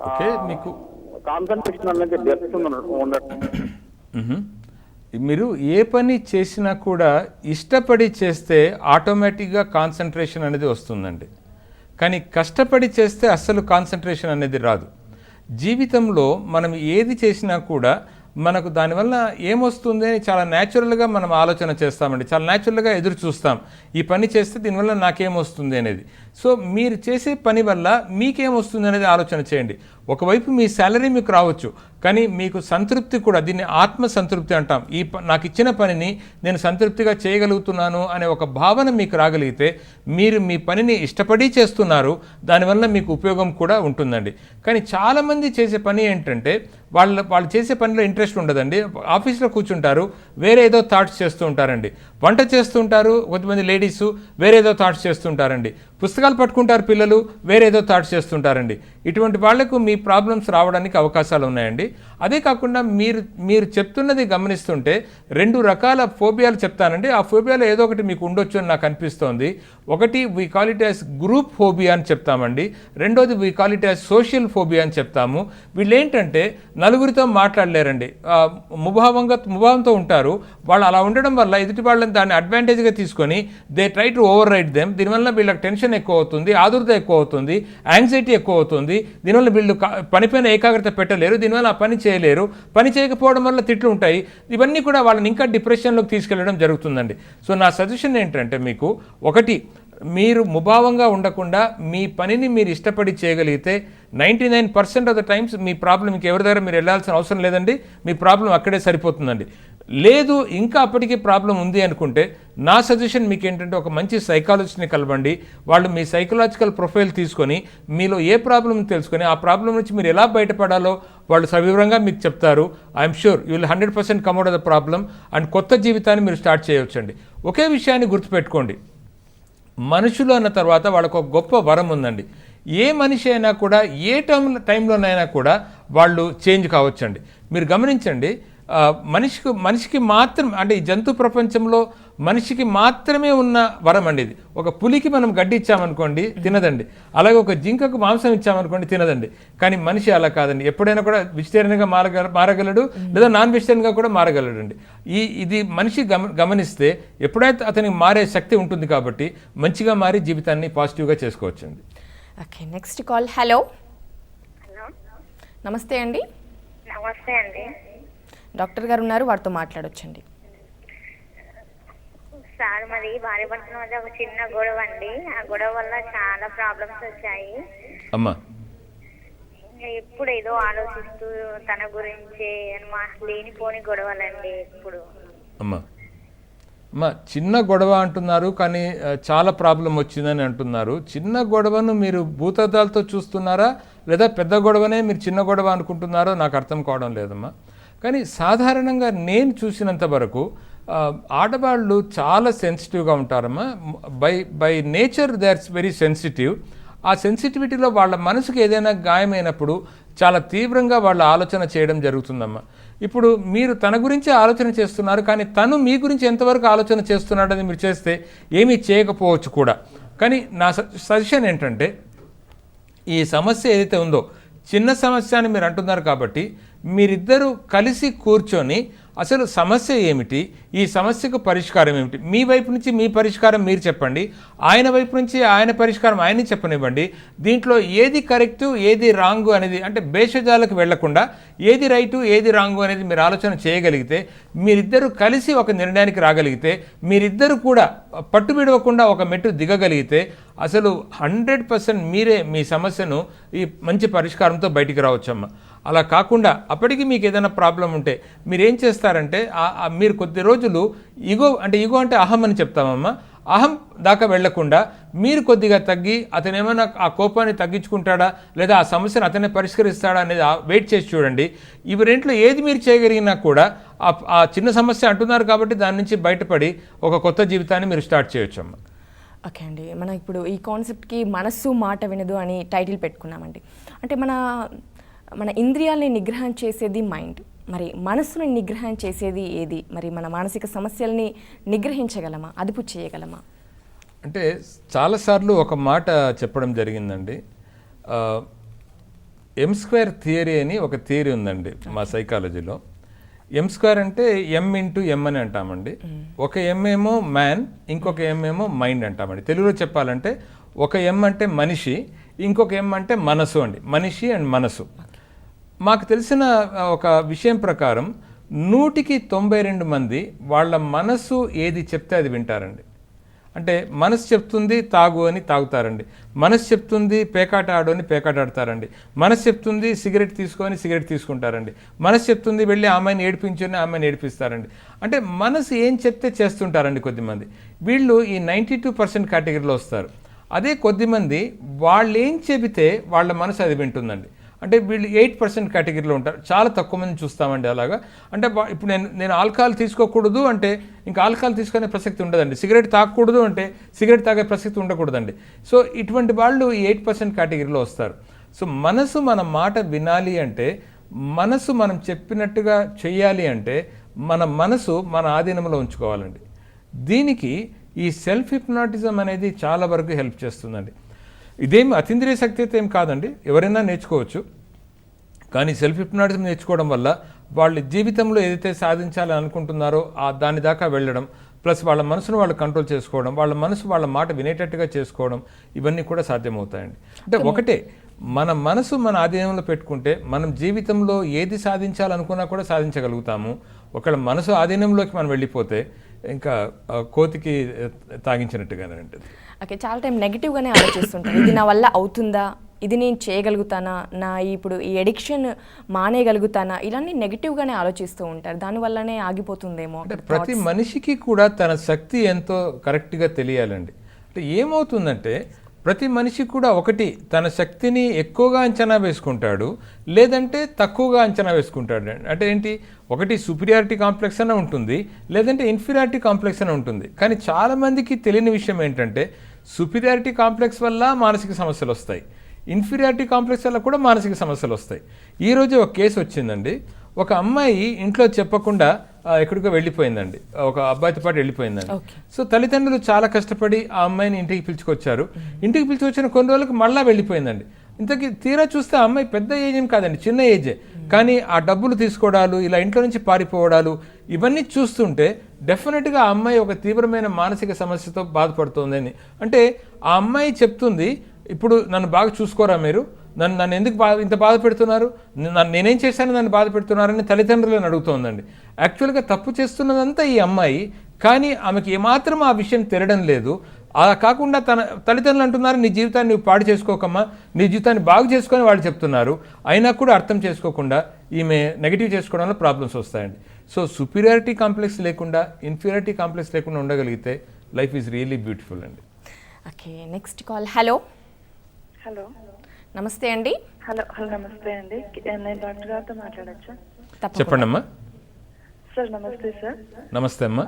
ఓకే, మీకు కాన్సన్ట్రేషన్ అనేది డెప్త్ ఉండటం. మీరు ఏ పని చేసినా కూడా ఇష్టపడి చేస్తే ఆటోమేటిక్గా కాన్సన్ట్రేషన్ అనేది వస్తుందండి. కానీ కష్టపడి చేస్తే అస్సలు కాన్సన్ట్రేషన్ అనేది రాదు. జీవితంలో మనం ఏది చేసినా కూడా మనకు దానివల్ల ఏమొస్తుంది అని చాలా న్యాచురల్గా మనం ఆలోచన చేస్తామండి. చాలా న్యాచురల్గా ఎదురు చూస్తాం, ఈ పని చేస్తే దీనివల్ల నాకేమొస్తుంది అనేది. సో మీరు చేసే పని వల్ల మీకేమొస్తుంది అనేది ఆలోచన చేయండి. ఒకవైపు మీ శాలరీ మీకు రావచ్చు, కానీ మీకు సంతృప్తి కూడా, దీన్ని ఆత్మ సంతృప్తి అంటాం. నాకు ఇచ్చిన పనిని నేను సంతృప్తిగా చేయగలుగుతున్నాను అనే ఒక భావన మీకు రాగలిగితే మీరు మీ పనిని ఇష్టపడి చేస్తున్నారు, దానివల్ల మీకు ఉపయోగం కూడా ఉంటుందండి. కానీ చాలామంది చేసే పని ఏంటంటే వాళ్ళు చేసే పనిలో ఇంట్రెస్ట్ ఉండదండి. ఆఫీస్లో కూర్చుంటారు, వేరే ఏదో థాట్స్ చేస్తూ ఉంటారండి. వంట చేస్తుంటారు కొంతమంది లేడీస్, వేరేదో థాట్స్ చేస్తుంటారండి. పుస్తకాలు పట్టుకుంటారు పిల్లలు, వేరేదో థాట్స్ చేస్తుంటారండి. ఇటువంటి వాళ్లకు మీ ప్రాబ్లమ్స్ రావడానికి అవకాశాలు ఉన్నాయండి. అదే కాకుండా మీరు చెప్తున్నది గమనిస్తుంటే 2 రకాల ఫోబియాలు చెప్తానండి. ఆ ఫోబియాలో ఏదో ఒకటి మీకు ఉండొచ్చు అని నాకు అనిపిస్తోంది. ఒకటి we call it as group phobia అని చెప్తామండి. రెండోది we call it as social phobia అని చెప్తాము. వీళ్ళు ఏంటంటే నలుగురితో మాట్లాడలేరండి, ముభావంతో ఉంటారు. వాళ్ళు అలా ఉండడం వల్ల ఎదుటి వాళ్ళని దాన్ని అడ్వాంటేజ్గా తీసుకొని they try to override them. దీనివల్ల వీళ్ళకి టెన్షన్ ఎక్కువ అవుతుంది, ఆదుర్త ఎక్కువ అవుతుంది, యాంగ్జైటీ ఎక్కువ అవుతుంది. దీనివల్ల వీళ్ళు పనిపైన ఏకాగ్రత పెట్టలేరు, దీనివల్ల ఆ పని చేయలేరు. పని చేయకపోవడం వల్ల తిట్లు ఉంటాయి. ఇవన్నీ కూడా వాళ్ళని ఇంకా డిప్రెషన్లోకి తీసుకెళ్లడం జరుగుతుందండి. సో నా సజెషన్ ఏంటంటే మీకు ఒకటి, మీరు ముభావంగా ఉండకుండా మీ పనిని మీరు ఇష్టపడి చేయగలిగితే 99% of the times me problem ఇంకెవరి దగ్గర మీరు వెళ్ళాల్సిన అవసరం లేదండి. మీ ప్రాబ్లం అక్కడే సరిపోతుందండి. లేదు ఇంకా అప్పటికీ ప్రాబ్లం ఉంది అనుకుంటే నా సజెషన్ మీకు ఏంటంటే ఒక మంచి సైకాలజిస్ట్ని కలవండి. వాళ్ళు మీ సైకలాజికల్ ప్రొఫైల్ తీసుకొని మీలో ఏ ప్రాబ్లం తెలుసుకొని ఆ ప్రాబ్లం నుంచి మీరు ఎలా బయటపడాలో వాళ్ళు సవివరంగా మీకు చెప్తారు. I'm sure you will 100% come out of the problem and కొత్త జీవితాన్ని మీరు స్టార్ట్ చేయవచ్చండి. ఒకే విషయాన్ని గుర్తుపెట్టుకోండి, మనుషులు అన్న తర్వాత వాళ్ళకు ఒక గొప్ప వరం ఉందండి. ఏ మనిషి అయినా కూడా ఏ టైంలోనైనా కూడా వాళ్ళు చేంజ్ కావచ్చండి. మీరు గమనించండి, మనిషికి మాత్రం అంటే ఈ జంతు ప్రపంచంలో మనిషికి మాత్రమే ఉన్న వరం అండి ఇది. ఒక పులికి మనం గడ్డి ఇచ్చామనుకోండి తినదండి, అలాగే ఒక జింకకు మాంసం ఇచ్చామనుకోండి తినదండి. కానీ మనిషి అలా కాదండి, ఎప్పుడైనా కూడా వెజిటేరియన్గా మారగలడు లేదా నాన్ వెజిటేరియన్గా కూడా మారగలడు అండి. ఇది మనిషి గమనిస్తే ఎప్పుడైతే అతనికి మారే శక్తి ఉంటుంది కాబట్టి మంచిగా మారి జీవితాన్ని పాజిటివ్గా చేసుకోవచ్చండి. Okay, next call. Hello hello, నమస్తే అండి. నమస్తే అండి. డాక్టర్ గారు ఉన్నారు, వారితో మాట్లాడొచ్చండి. సార్ మరి భార్య భర్తల మధ్య ఒక చిన్న గొడవ అండి. ఆ గొడవ వల్ల చాలా ప్రాబ్లమ్స్ వచ్చాయి. అమ్మా ఎప్పుడు ఏదో ఆలోచిస్తూ తన గురించి లేనిపోని గొడవలండి ఎప్పుడు. అమ్మా చిన్న గొడవ అంటున్నారు, కానీ చాలా ప్రాబ్లం వచ్చిందని అంటున్నారు. చిన్న గొడవను మీరు భూతద్దాలతో చూస్తున్నారా లేదా పెద్ద గొడవనే మీరు చిన్న గొడవ అనుకుంటున్నారో నాకు అర్థం కావడం లేదమ్మా. కానీ సాధారణంగా నేను చూసినంత వరకు ఆడవాళ్ళు చాలా సెన్సిటివ్గా ఉంటారమ్మా. By nature they are very sensitive. ఆ సెన్సిటివిటీలో వాళ్ళ మనసుకు ఏదైనా గాయమైనప్పుడు చాలా తీవ్రంగా వాళ్ళ ఆలోచన చేయడం జరుగుతుందమ్మా. ఇప్పుడు మీరు తన గురించి ఆలోచన చేస్తున్నారు, కానీ తను మీ గురించి ఎంతవరకు ఆలోచన చేస్తున్నాడని మీరు చేస్తే ఏమీ చేయకపోవచ్చు కూడా. కానీ నా సజెషన్ ఏంటంటే, ఈ సమస్య ఏదైతే ఉందో చిన్న సమస్య అని మీరు అంటున్నారు కాబట్టి మీరిద్దరూ కలిసి కూర్చొని అసలు సమస్య ఏమిటి, ఈ సమస్యకు పరిష్కారం ఏమిటి, మీ వైపు నుంచి మీ పరిష్కారం మీరు చెప్పండి, ఆయన వైపు నుంచి ఆయన పరిష్కారం ఆయన్ని చెప్పనివ్వండి. దీంట్లో ఏది కరెక్టు ఏది రాంగు అనేది, అంటే భేషజాలకు వెళ్లకుండా ఏది రైటు ఏది రాంగు అనేది మీరు ఆలోచన చేయగలిగితే, మీరిద్దరూ కలిసి ఒక నిర్ణయానికి రాగలిగితే, మీరిద్దరూ కూడా పట్టుబిడవకుండా ఒక మెట్టు దిగగలిగితే అసలు 100% మీరే మీ సమస్యను ఈ మంచి పరిష్కారంతో బయటికి రావచ్చమ్మా. అలా కాకుండా అప్పటికి మీకు ఏదైనా ప్రాబ్లం ఉంటే మీరేం చేస్తారంటే, మీరు కొద్ది రోజులు ఈగో అంటే అహం అని చెప్తామమ్మా, అహం దాకా వెళ్లకుండా మీరు కొద్దిగా తగ్గి అతనేమైనా ఆ కోపాన్ని తగ్గించుకుంటాడా లేదా ఆ సమస్యను అతనే పరిష్కరిస్తాడా అనేది వెయిట్ చేసి చూడండి. ఇవి రెంట్లో ఏది మీరు చేయగలిగినా కూడా ఆ చిన్న సమస్య అంటున్నారు కాబట్టి దాని నుంచి బయటపడి ఒక కొత్త జీవితాన్ని మీరు స్టార్ట్ చేయొచ్చమ్మా. ఓకే అండి, మనం ఇప్పుడు ఈ కాన్సెప్ట్కి మనస్సు మాట వినదు అని టైటిల్ పెట్టుకున్నామండి. అంటే మన ఇంద్రియాలని నిగ్రహం చేసేది మైండ్, మరి మనస్సుని నిగ్రహం చేసేది ఏది? మరి మన మానసిక సమస్యల్ని నిగ్రహించగలమా, అదుపు చేయగలమా? అంటే చాలాసార్లు ఒక మాట చెప్పడం జరిగిందండి. M² థియరీ అని ఒక థియరీ ఉందండి మా సైకాలజీలో. M² అంటే M అని అంటామండి. ఒక M ఏమో మ్యాన్, ఇంకొక M ఏమో మైండ్ అంటామండి. తెలుగులో చెప్పాలంటే ఒక M అంటే మనిషి, ఇంకొక M అంటే మనసు అండి. మనిషి అండ్ మనసు. మాకు తెలిసిన ఒక విషయం ప్రకారం 100కి 92 మంది వాళ్ళ మనసు ఏది చెప్తే అది వింటారండి. అంటే మనసు చెప్తుంది తాగు అని తాగుతారండి, మనసు చెప్తుంది పేకాట ఆడు అని పేకాట ఆడతారండి, మనసు చెప్తుంది సిగరెట్ తీసుకొని సిగరెట్ తీసుకుంటారండి, మనసు చెప్తుంది వెళ్ళి ఆమెను ఏడిపించుని ఆమెను ఏడిపిస్తారండి. అంటే మనసు ఏం చెప్తే చేస్తుంటారండి కొద్దిమంది. వీళ్ళు ఈ 92% కేటగిరీలో వస్తారు. అదే కొద్దిమంది వాళ్ళు ఏం చెబితే వాళ్ళ మనసు అది వింటుందండి. అంటే వీళ్ళు 8% కేటగిరీలో ఉంటారు. చాలా తక్కువ మంది చూస్తామండి అలాగా. అంటే ఇప్పుడు నేను ఆల్కహాల్ తీసుకోకూడదు అంటే ఇంకా ఆల్కహాల్ తీసుకునే ప్రసక్తి ఉండదండి, సిగరెట్ తాగకూడదు అంటే సిగరెట్ తాగే ప్రసక్తి ఉండకూడదండి. సో ఇటువంటి వాళ్ళు ఈ 8% కేటగిరీలో వస్తారు. సో మనసు మన మాట వినాలి అంటే, మనసు మనం చెప్పినట్టుగా చెయ్యాలి అంటే మన మనసు మన ఆధీనంలో ఉంచుకోవాలండి. దీనికి ఈ సెల్ఫ్ హిప్నాటిజం అనేది చాలా వరకు హెల్ప్ చేస్తుందండి. ఇదేమి అతీంద్రియ శక్తి అయితే ఏం కాదండి, ఎవరైనా నేర్చుకోవచ్చు. కానీ సెల్ఫ్ హిప్నాటిజం నేర్చుకోవడం వల్ల వాళ్ళ జీవితంలో ఏదైతే సాధించాలని అనుకుంటున్నారో దాని దాకా వెళ్ళడం, ప్లస్ వాళ్ళ మనసును వాళ్ళు కంట్రోల్ చేసుకోవడం, వాళ్ళ మనసు వాళ్ళ మాట వినేటట్టుగా చేసుకోవడం, ఇవన్నీ కూడా సాధ్యమవుతాయండి. అంటే ఒకటే, మన మనసు మన ఆధీనంలో పెట్టుకుంటే మనం జీవితంలో ఏది సాధించాలనుకున్నా కూడా సాధించగలుగుతాము. ఒకవేళ మనసు ఆధీనంలోకి మనం వెళ్ళిపోతే ఇంకా కోతికి తాగించినట్టుగానే ఉంటుంది. ఓకే, చాలా టైం నెగిటివ్గానే ఆలోచిస్తుంటాను. ఇది నా వల్ల అవుతుందా, ఇది నేను చేయగలుగుతానా, నా ఇప్పుడు ఈ ఎడిక్షన్ మానేయగలుగుతానా, ఇలాంటి నెగిటివ్గానే ఆలోచిస్తూ ఉంటారు. దానివల్లనే ఆగిపోతుందేమో. అంటే ప్రతి మనిషికి కూడా తన శక్తి ఎంతో కరెక్ట్గా తెలియాలండి. అంటే ఏమవుతుందంటే ప్రతి మనిషి కూడా ఒకటి తన శక్తిని ఎక్కువగా అంచనా వేసుకుంటాడు, లేదంటే తక్కువగా అంచనా వేసుకుంటాడు. అంటే ఏంటి, ఒకటి సుపీరియారిటీ కాంప్లెక్స్ అనే ఉంటుంది, లేదంటే ఇన్ఫీరియారిటీ కాంప్లెక్స్ అని ఉంటుంది. కానీ చాలామందికి తెలియని విషయం ఏంటంటే సుపీరియారిటీ కాంప్లెక్స్ వల్ల మానసిక సమస్యలు వస్తాయి, ఇన్ఫీరియారిటీ కాంప్లెక్స్ వల్ల కూడా మానసిక సమస్యలు వస్తాయి. ఈరోజు ఒక కేసు వచ్చిందండి. ఒక అమ్మాయి ఇంట్లో చెప్పకుండా ఎక్కడికో వెళ్ళిపోయిందండి, ఒక అబ్బాయితో పాటు వెళ్ళిపోయిందండి. సో తల్లిదండ్రులు చాలా కష్టపడి ఆ అమ్మాయిని ఇంటికి పిలుచుకొచ్చారు. ఇంటికి పిలుచుకొచ్చిన కొన్ని రోజులకు మళ్ళీ వెళ్ళిపోయిందండి. ఇంతకీ తీరా చూస్తే ఆ అమ్మాయి పెద్ద ఏజ్ ఏం కాదండి, చిన్న ఏజే. కానీ ఆ డబ్బులు తీసుకోవడాలు, ఇలా ఇంట్లో నుంచి పారిపోవడాలు, ఇవన్నీ చూస్తుంటే డెఫినెట్గా ఆ అమ్మాయి ఒక తీవ్రమైన మానసిక సమస్యతో బాధపడుతోందని. అంటే ఆ అమ్మాయి చెప్తుంది, ఇప్పుడు నన్ను బాగా చూసుకోరా మీరు, నన్ను ఎందుకు ఇంత బాధ పెడుతున్నారు, నేనేం చేశాను నన్ను బాధ పెడుతున్నారని తల్లిదండ్రులను అడుగుతోందండి. యాక్చువల్గా తప్పు చేస్తున్నదంతా ఈ అమ్మాయి, కానీ ఆమెకి ఏమాత్రం ఆ విషయం తెలియడం లేదు. అలా కాకుండా తన తల్లిదండ్రులు అంటున్నారు, నీ జీవితాన్ని నువ్వు పాడు చేసుకోకమ్మా, నీ జీవితాన్ని బాగు చేసుకొని వాళ్ళు చెప్తున్నారు. అయినా కూడా అర్థం చేసుకోకుండా ఈమె నెగిటివ్ చేసుకోవడంలో ప్రాబ్లమ్స్ వస్తాయండి. సో సుపీరియారిటీ కాంప్లెక్స్ లేకుండా, ఇన్ఫీరియారిటీ కాంప్లెక్స్ లేకుండా ఉండగలిగితే లైఫ్ ఈజ్ రియల్లీ బ్యూటిఫుల్ అండి. Okay, next call. Hello. Hello, నమస్తే అండి. హలో నమస్తే అండి. నేను డాక్టర్ గారితో మాట్లాడచ్చా? చెప్పండి అమ్మా. సార్ నమస్తే సార్. నమస్తే అమ్మా.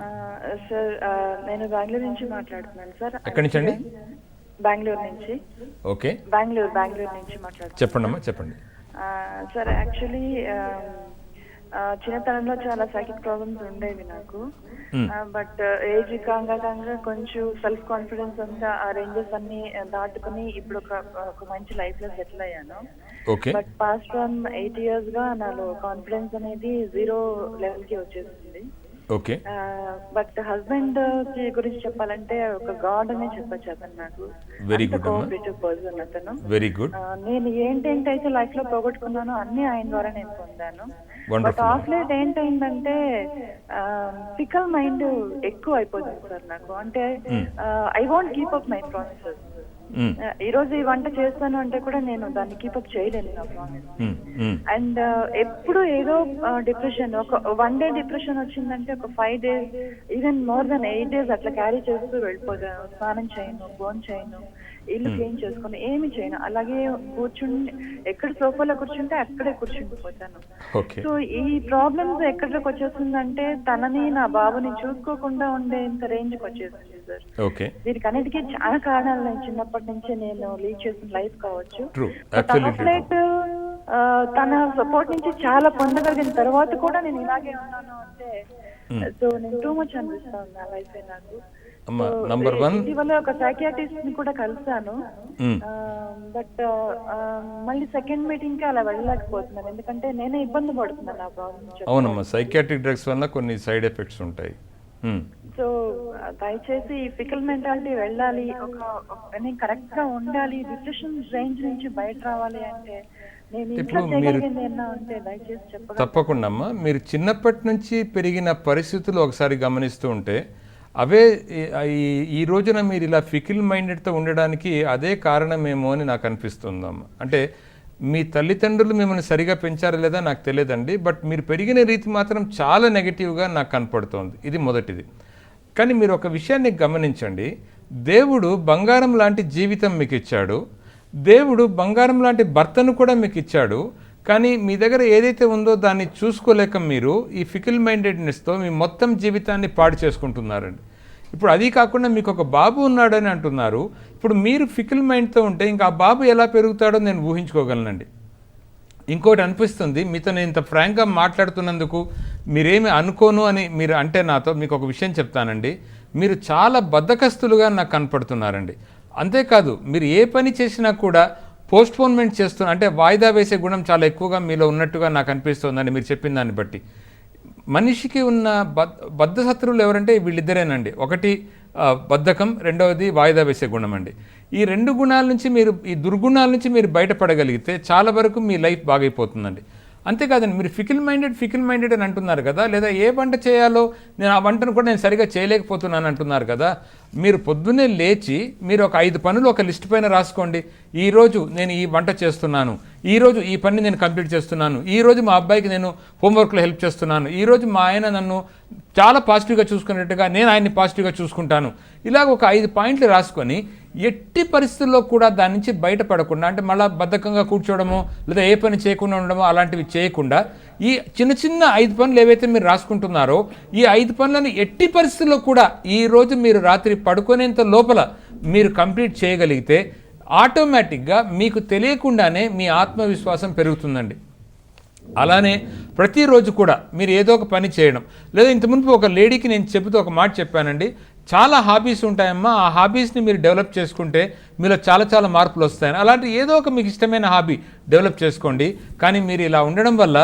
సార్ నేను బెంగళూరు నుంచి మాట్లాడుతున్నాను సార్. ఎక్కడి నుంచి అండి? బెంగళూరు నుంచి. ఓకే, బెంగళూరు నుంచి మాట్లాడుతున్నాను. చెప్పండి అమ్మా, చెప్పండి. సార్ యాక్చువల్లీ చిన్నతనంలో చాలా సైకిక్ ప్రాబ్లమ్స్ ఉండేవి నాకు. బట్ ఏజ్ కాగా కొంచెం సెల్ఫ్ కాన్ఫిడెన్స్ అంతా ఆ రేంజెస్ అన్ని దాటుకుని ఇప్పుడు ఒక మంచి లైఫ్ లో సెటిల్ అయ్యాను. బట్ పాస్ట్ 8 years గా నాలో కాన్ఫిడెన్స్ అనేది 0 level కి వచ్చేసింది. ఓకే. బట్ హస్బెండ్ గురించి చెప్పాలంటే ఒక గాడ్ అనే చెప్పచ్చు అతను నాకు. వెరీ గుడ్ పర్సన్ అతను. Very good. నేను ఏంటంటే లైఫ్ లో పోగొట్టుకున్నానో అన్ని ఆయన ద్వారా నేను పొందాను. బట్ ఆఫ్ లేట్ ఏంటైందంటే ఫికల్ మైండ్ ఎక్కువ అయిపోతుంది సార్ నాకు. అంటే I want keep up my promises. ఈ రోజు ఈ వంట చేస్తాను అంటే కూడా నేను దాన్ని కీపప్ చేయలేను నా ప్రామిస్. అండ్ ఎప్పుడు ఏదో డిప్రెషన్, ఒక 1 day డిప్రెషన్ వచ్చిందంటే ఒక 5 days, even more than 8 days అట్లా క్యారీ చేస్తూ వెళ్ళిపోతాను. స్నానం చేయను, భోజనం చేయను, ఇల్లు క్లీన్ చేసుకుని ఏమి చేయను. అలాగే కూర్చుని ఎక్కడ సోఫాలో కూర్చుంటే అక్కడే కూర్చుండిపోతాను. సో ఈ ప్రాబ్లమ్స్ ఎక్కడికి వచ్చేస్తుందంటే తనని నా బాబుని చూసుకోకుండా ఉండేంత రేంజ్కి వచ్చేసింది సార్. దీనికి అన్నిటికీ చాలా కారణాలు నేను చిన్నప్పటి నుంచే నేను లీడ్ చేసిన లైఫ్ కావచ్చు. తన సపోర్ట్ నుంచి చాలా పొందగలిగిన తర్వాత కూడా నేను ఇలాగే ఉన్నాను అంటే సో నేను టూ మచ్ అనిపిస్తా ఉంది ఆ లైఫ్ నాకు. ఇటీవల ఒక సైకియాట్రిస్ట్ ని కూడా కలిసాను. బట్ మళ్ళీ సెకండ్ మీటింగ్ కి అలా వెళ్ళలేకపోతున్నాను, ఎందుకంటే నేనే ఇబ్బంది పడుతున్నాను ఆ ప్రాబ్లం. అవునమ్మా, సైకియాట్రిక్ డ్రగ్స్ వల్ల కొన్ని సైడ్ ఎఫెక్ట్స్ ఉంటాయి. సో దయచేసి ఫికల్ మెంటాలిటీ వెళ్ళాలి, నేను కరెక్ట్ గా ఉండాలి, డిప్రెషన్ రేంజ్ నుంచి బయట రావాలి అంటే తప్పకుండా అమ్మా. మీరు చిన్నప్పటి నుంచి పెరిగిన పరిస్థితులు ఒకసారి గమనిస్తూ ఉంటే అవే ఈ రోజున మీరు ఇలా ఫికిల్ మైండెడ్తో ఉండడానికి అదే కారణమేమో అని నాకు అనిపిస్తుందమ్మా. అంటే మీ తల్లిదండ్రులు మిమ్మల్ని సరిగా పెంచారా లేదా నాకు తెలియదండి, బట్ మీరు పెరిగిన రీతి మాత్రం చాలా నెగిటివ్గా నాకు కనపడుతోంది. ఇది మొదటిది. కానీ మీరు ఒక విషయాన్ని గమనించండి, దేవుడు బంగారం లాంటి జీవితం మీకు ఇచ్చాడు, దేవుడు బంగారం లాంటి భర్తను కూడా మీకు ఇచ్చాడు. కానీ మీ దగ్గర ఏదైతే ఉందో దాన్ని చూసుకోలేక మీరు ఈ ఫికిల్ మైండెడ్నెస్తో మీ మొత్తం జీవితాన్ని పాడు చేసుకుంటున్నారండి. ఇప్పుడు అది కాకుండా మీకు ఒక బాబు ఉన్నాడని అంటున్నారు. ఇప్పుడు మీరు ఫికిల్ మైండ్తో ఉంటే ఇంకా ఆ బాబు ఎలా పెరుగుతాడో నేను ఊహించుకోగలనండి. ఇంకోటి అనిపిస్తుంది, మీతో నేను ఇంత ఫ్రాంక్గా మాట్లాడుతున్నందుకు మీరేమి అనుకోను అని మీరు అంటే నాతో మీకు ఒక విషయం చెప్తానండి. మీరు చాలా బద్ధకస్తులుగా నాకు కనపడుతున్నారండి. అంతేకాదు మీరు ఏ పని చేసినా కూడా పోస్ట్పోన్మెంట్ చేస్తున్నా, అంటే వాయిదా వేసే గుణం చాలా ఎక్కువగా మీలో ఉన్నట్టుగా నాకు అనిపిస్తుందండి మీరు చెప్పిన దాన్ని బట్టి. మనిషికి ఉన్న బద్ధ శత్రువులు ఎవరంటే వీళ్ళిద్దరేనండి. ఒకటి బద్ధకం, రెండవది వాయిదా వేసే గుణం అండి. ఈ 2 గుణాల నుంచి మీరు, ఈ దుర్గుణాల నుంచి మీరు బయటపడగలిగితే చాలా వరకు మీ లైఫ్ బాగైపోతుందండి. అంతేకాదండి, మీరు ఫికిల్ మైండెడ్ అని అంటున్నారు కదా, లేదా ఏ వంట చేయాలో నేను ఆ వంటను కూడా నేను సరిగా చేయలేకపోతున్నాను అంటున్నారు కదా. మీరు పొద్దున్నే లేచి మీరు ఒక 5 పనులు ఒక లిస్ట్ పైన రాసుకోండి. ఈరోజు నేను ఈ వంట చేస్తున్నాను, ఈరోజు ఈ పని నేను కంప్లీట్ చేస్తున్నాను, ఈరోజు మా అబ్బాయికి నేను హోంవర్క్లో హెల్ప్ చేస్తున్నాను, ఈరోజు మా ఆయన నన్ను చాలా పాజిటివ్గా చూసుకున్నట్టుగా నేను ఆయన్ని పాజిటివ్గా చూసుకుంటాను. ఇలాగ ఒక 5 పాయింట్లు రాసుకొని ఎట్టి పరిస్థితుల్లో కూడా దాని నుంచి బయటపడకుండా, అంటే మళ్ళీ బద్ధకంగా కూర్చోవడమో లేదా ఏ పని చేయకుండా ఉండడమో అలాంటివి చేయకుండా ఈ చిన్న 5 పనులు ఏవైతే మీరు రాసుకుంటున్నారో ఈ 5 పనులను ఎట్టి పరిస్థితుల్లో కూడా ఈరోజు మీరు రాత్రి పడుకునేంత లోపల మీరు కంప్లీట్ చేయగలిగితే ఆటోమేటిక్గా మీకు తెలియకుండానే మీ ఆత్మవిశ్వాసం పెరుగుతుందండి. అలానే ప్రతిరోజు కూడా మీరు ఏదో ఒక పని చేయడం, లేదా ఇంతకుముందు ఒక లేడీకి నేను చెబుతూ ఒక మాట చెప్పానండి, చాలా హాబీస్ ఉంటాయమ్మా, ఆ హాబీస్ని మీరు డెవలప్ చేసుకుంటే మీలో చాలా మార్పులు వస్తాయని. అలాంటి ఏదో ఒక మీకు ఇష్టమైన హాబీ డెవలప్ చేసుకోండి. కానీ మీరు ఇలా ఉండడం వల్ల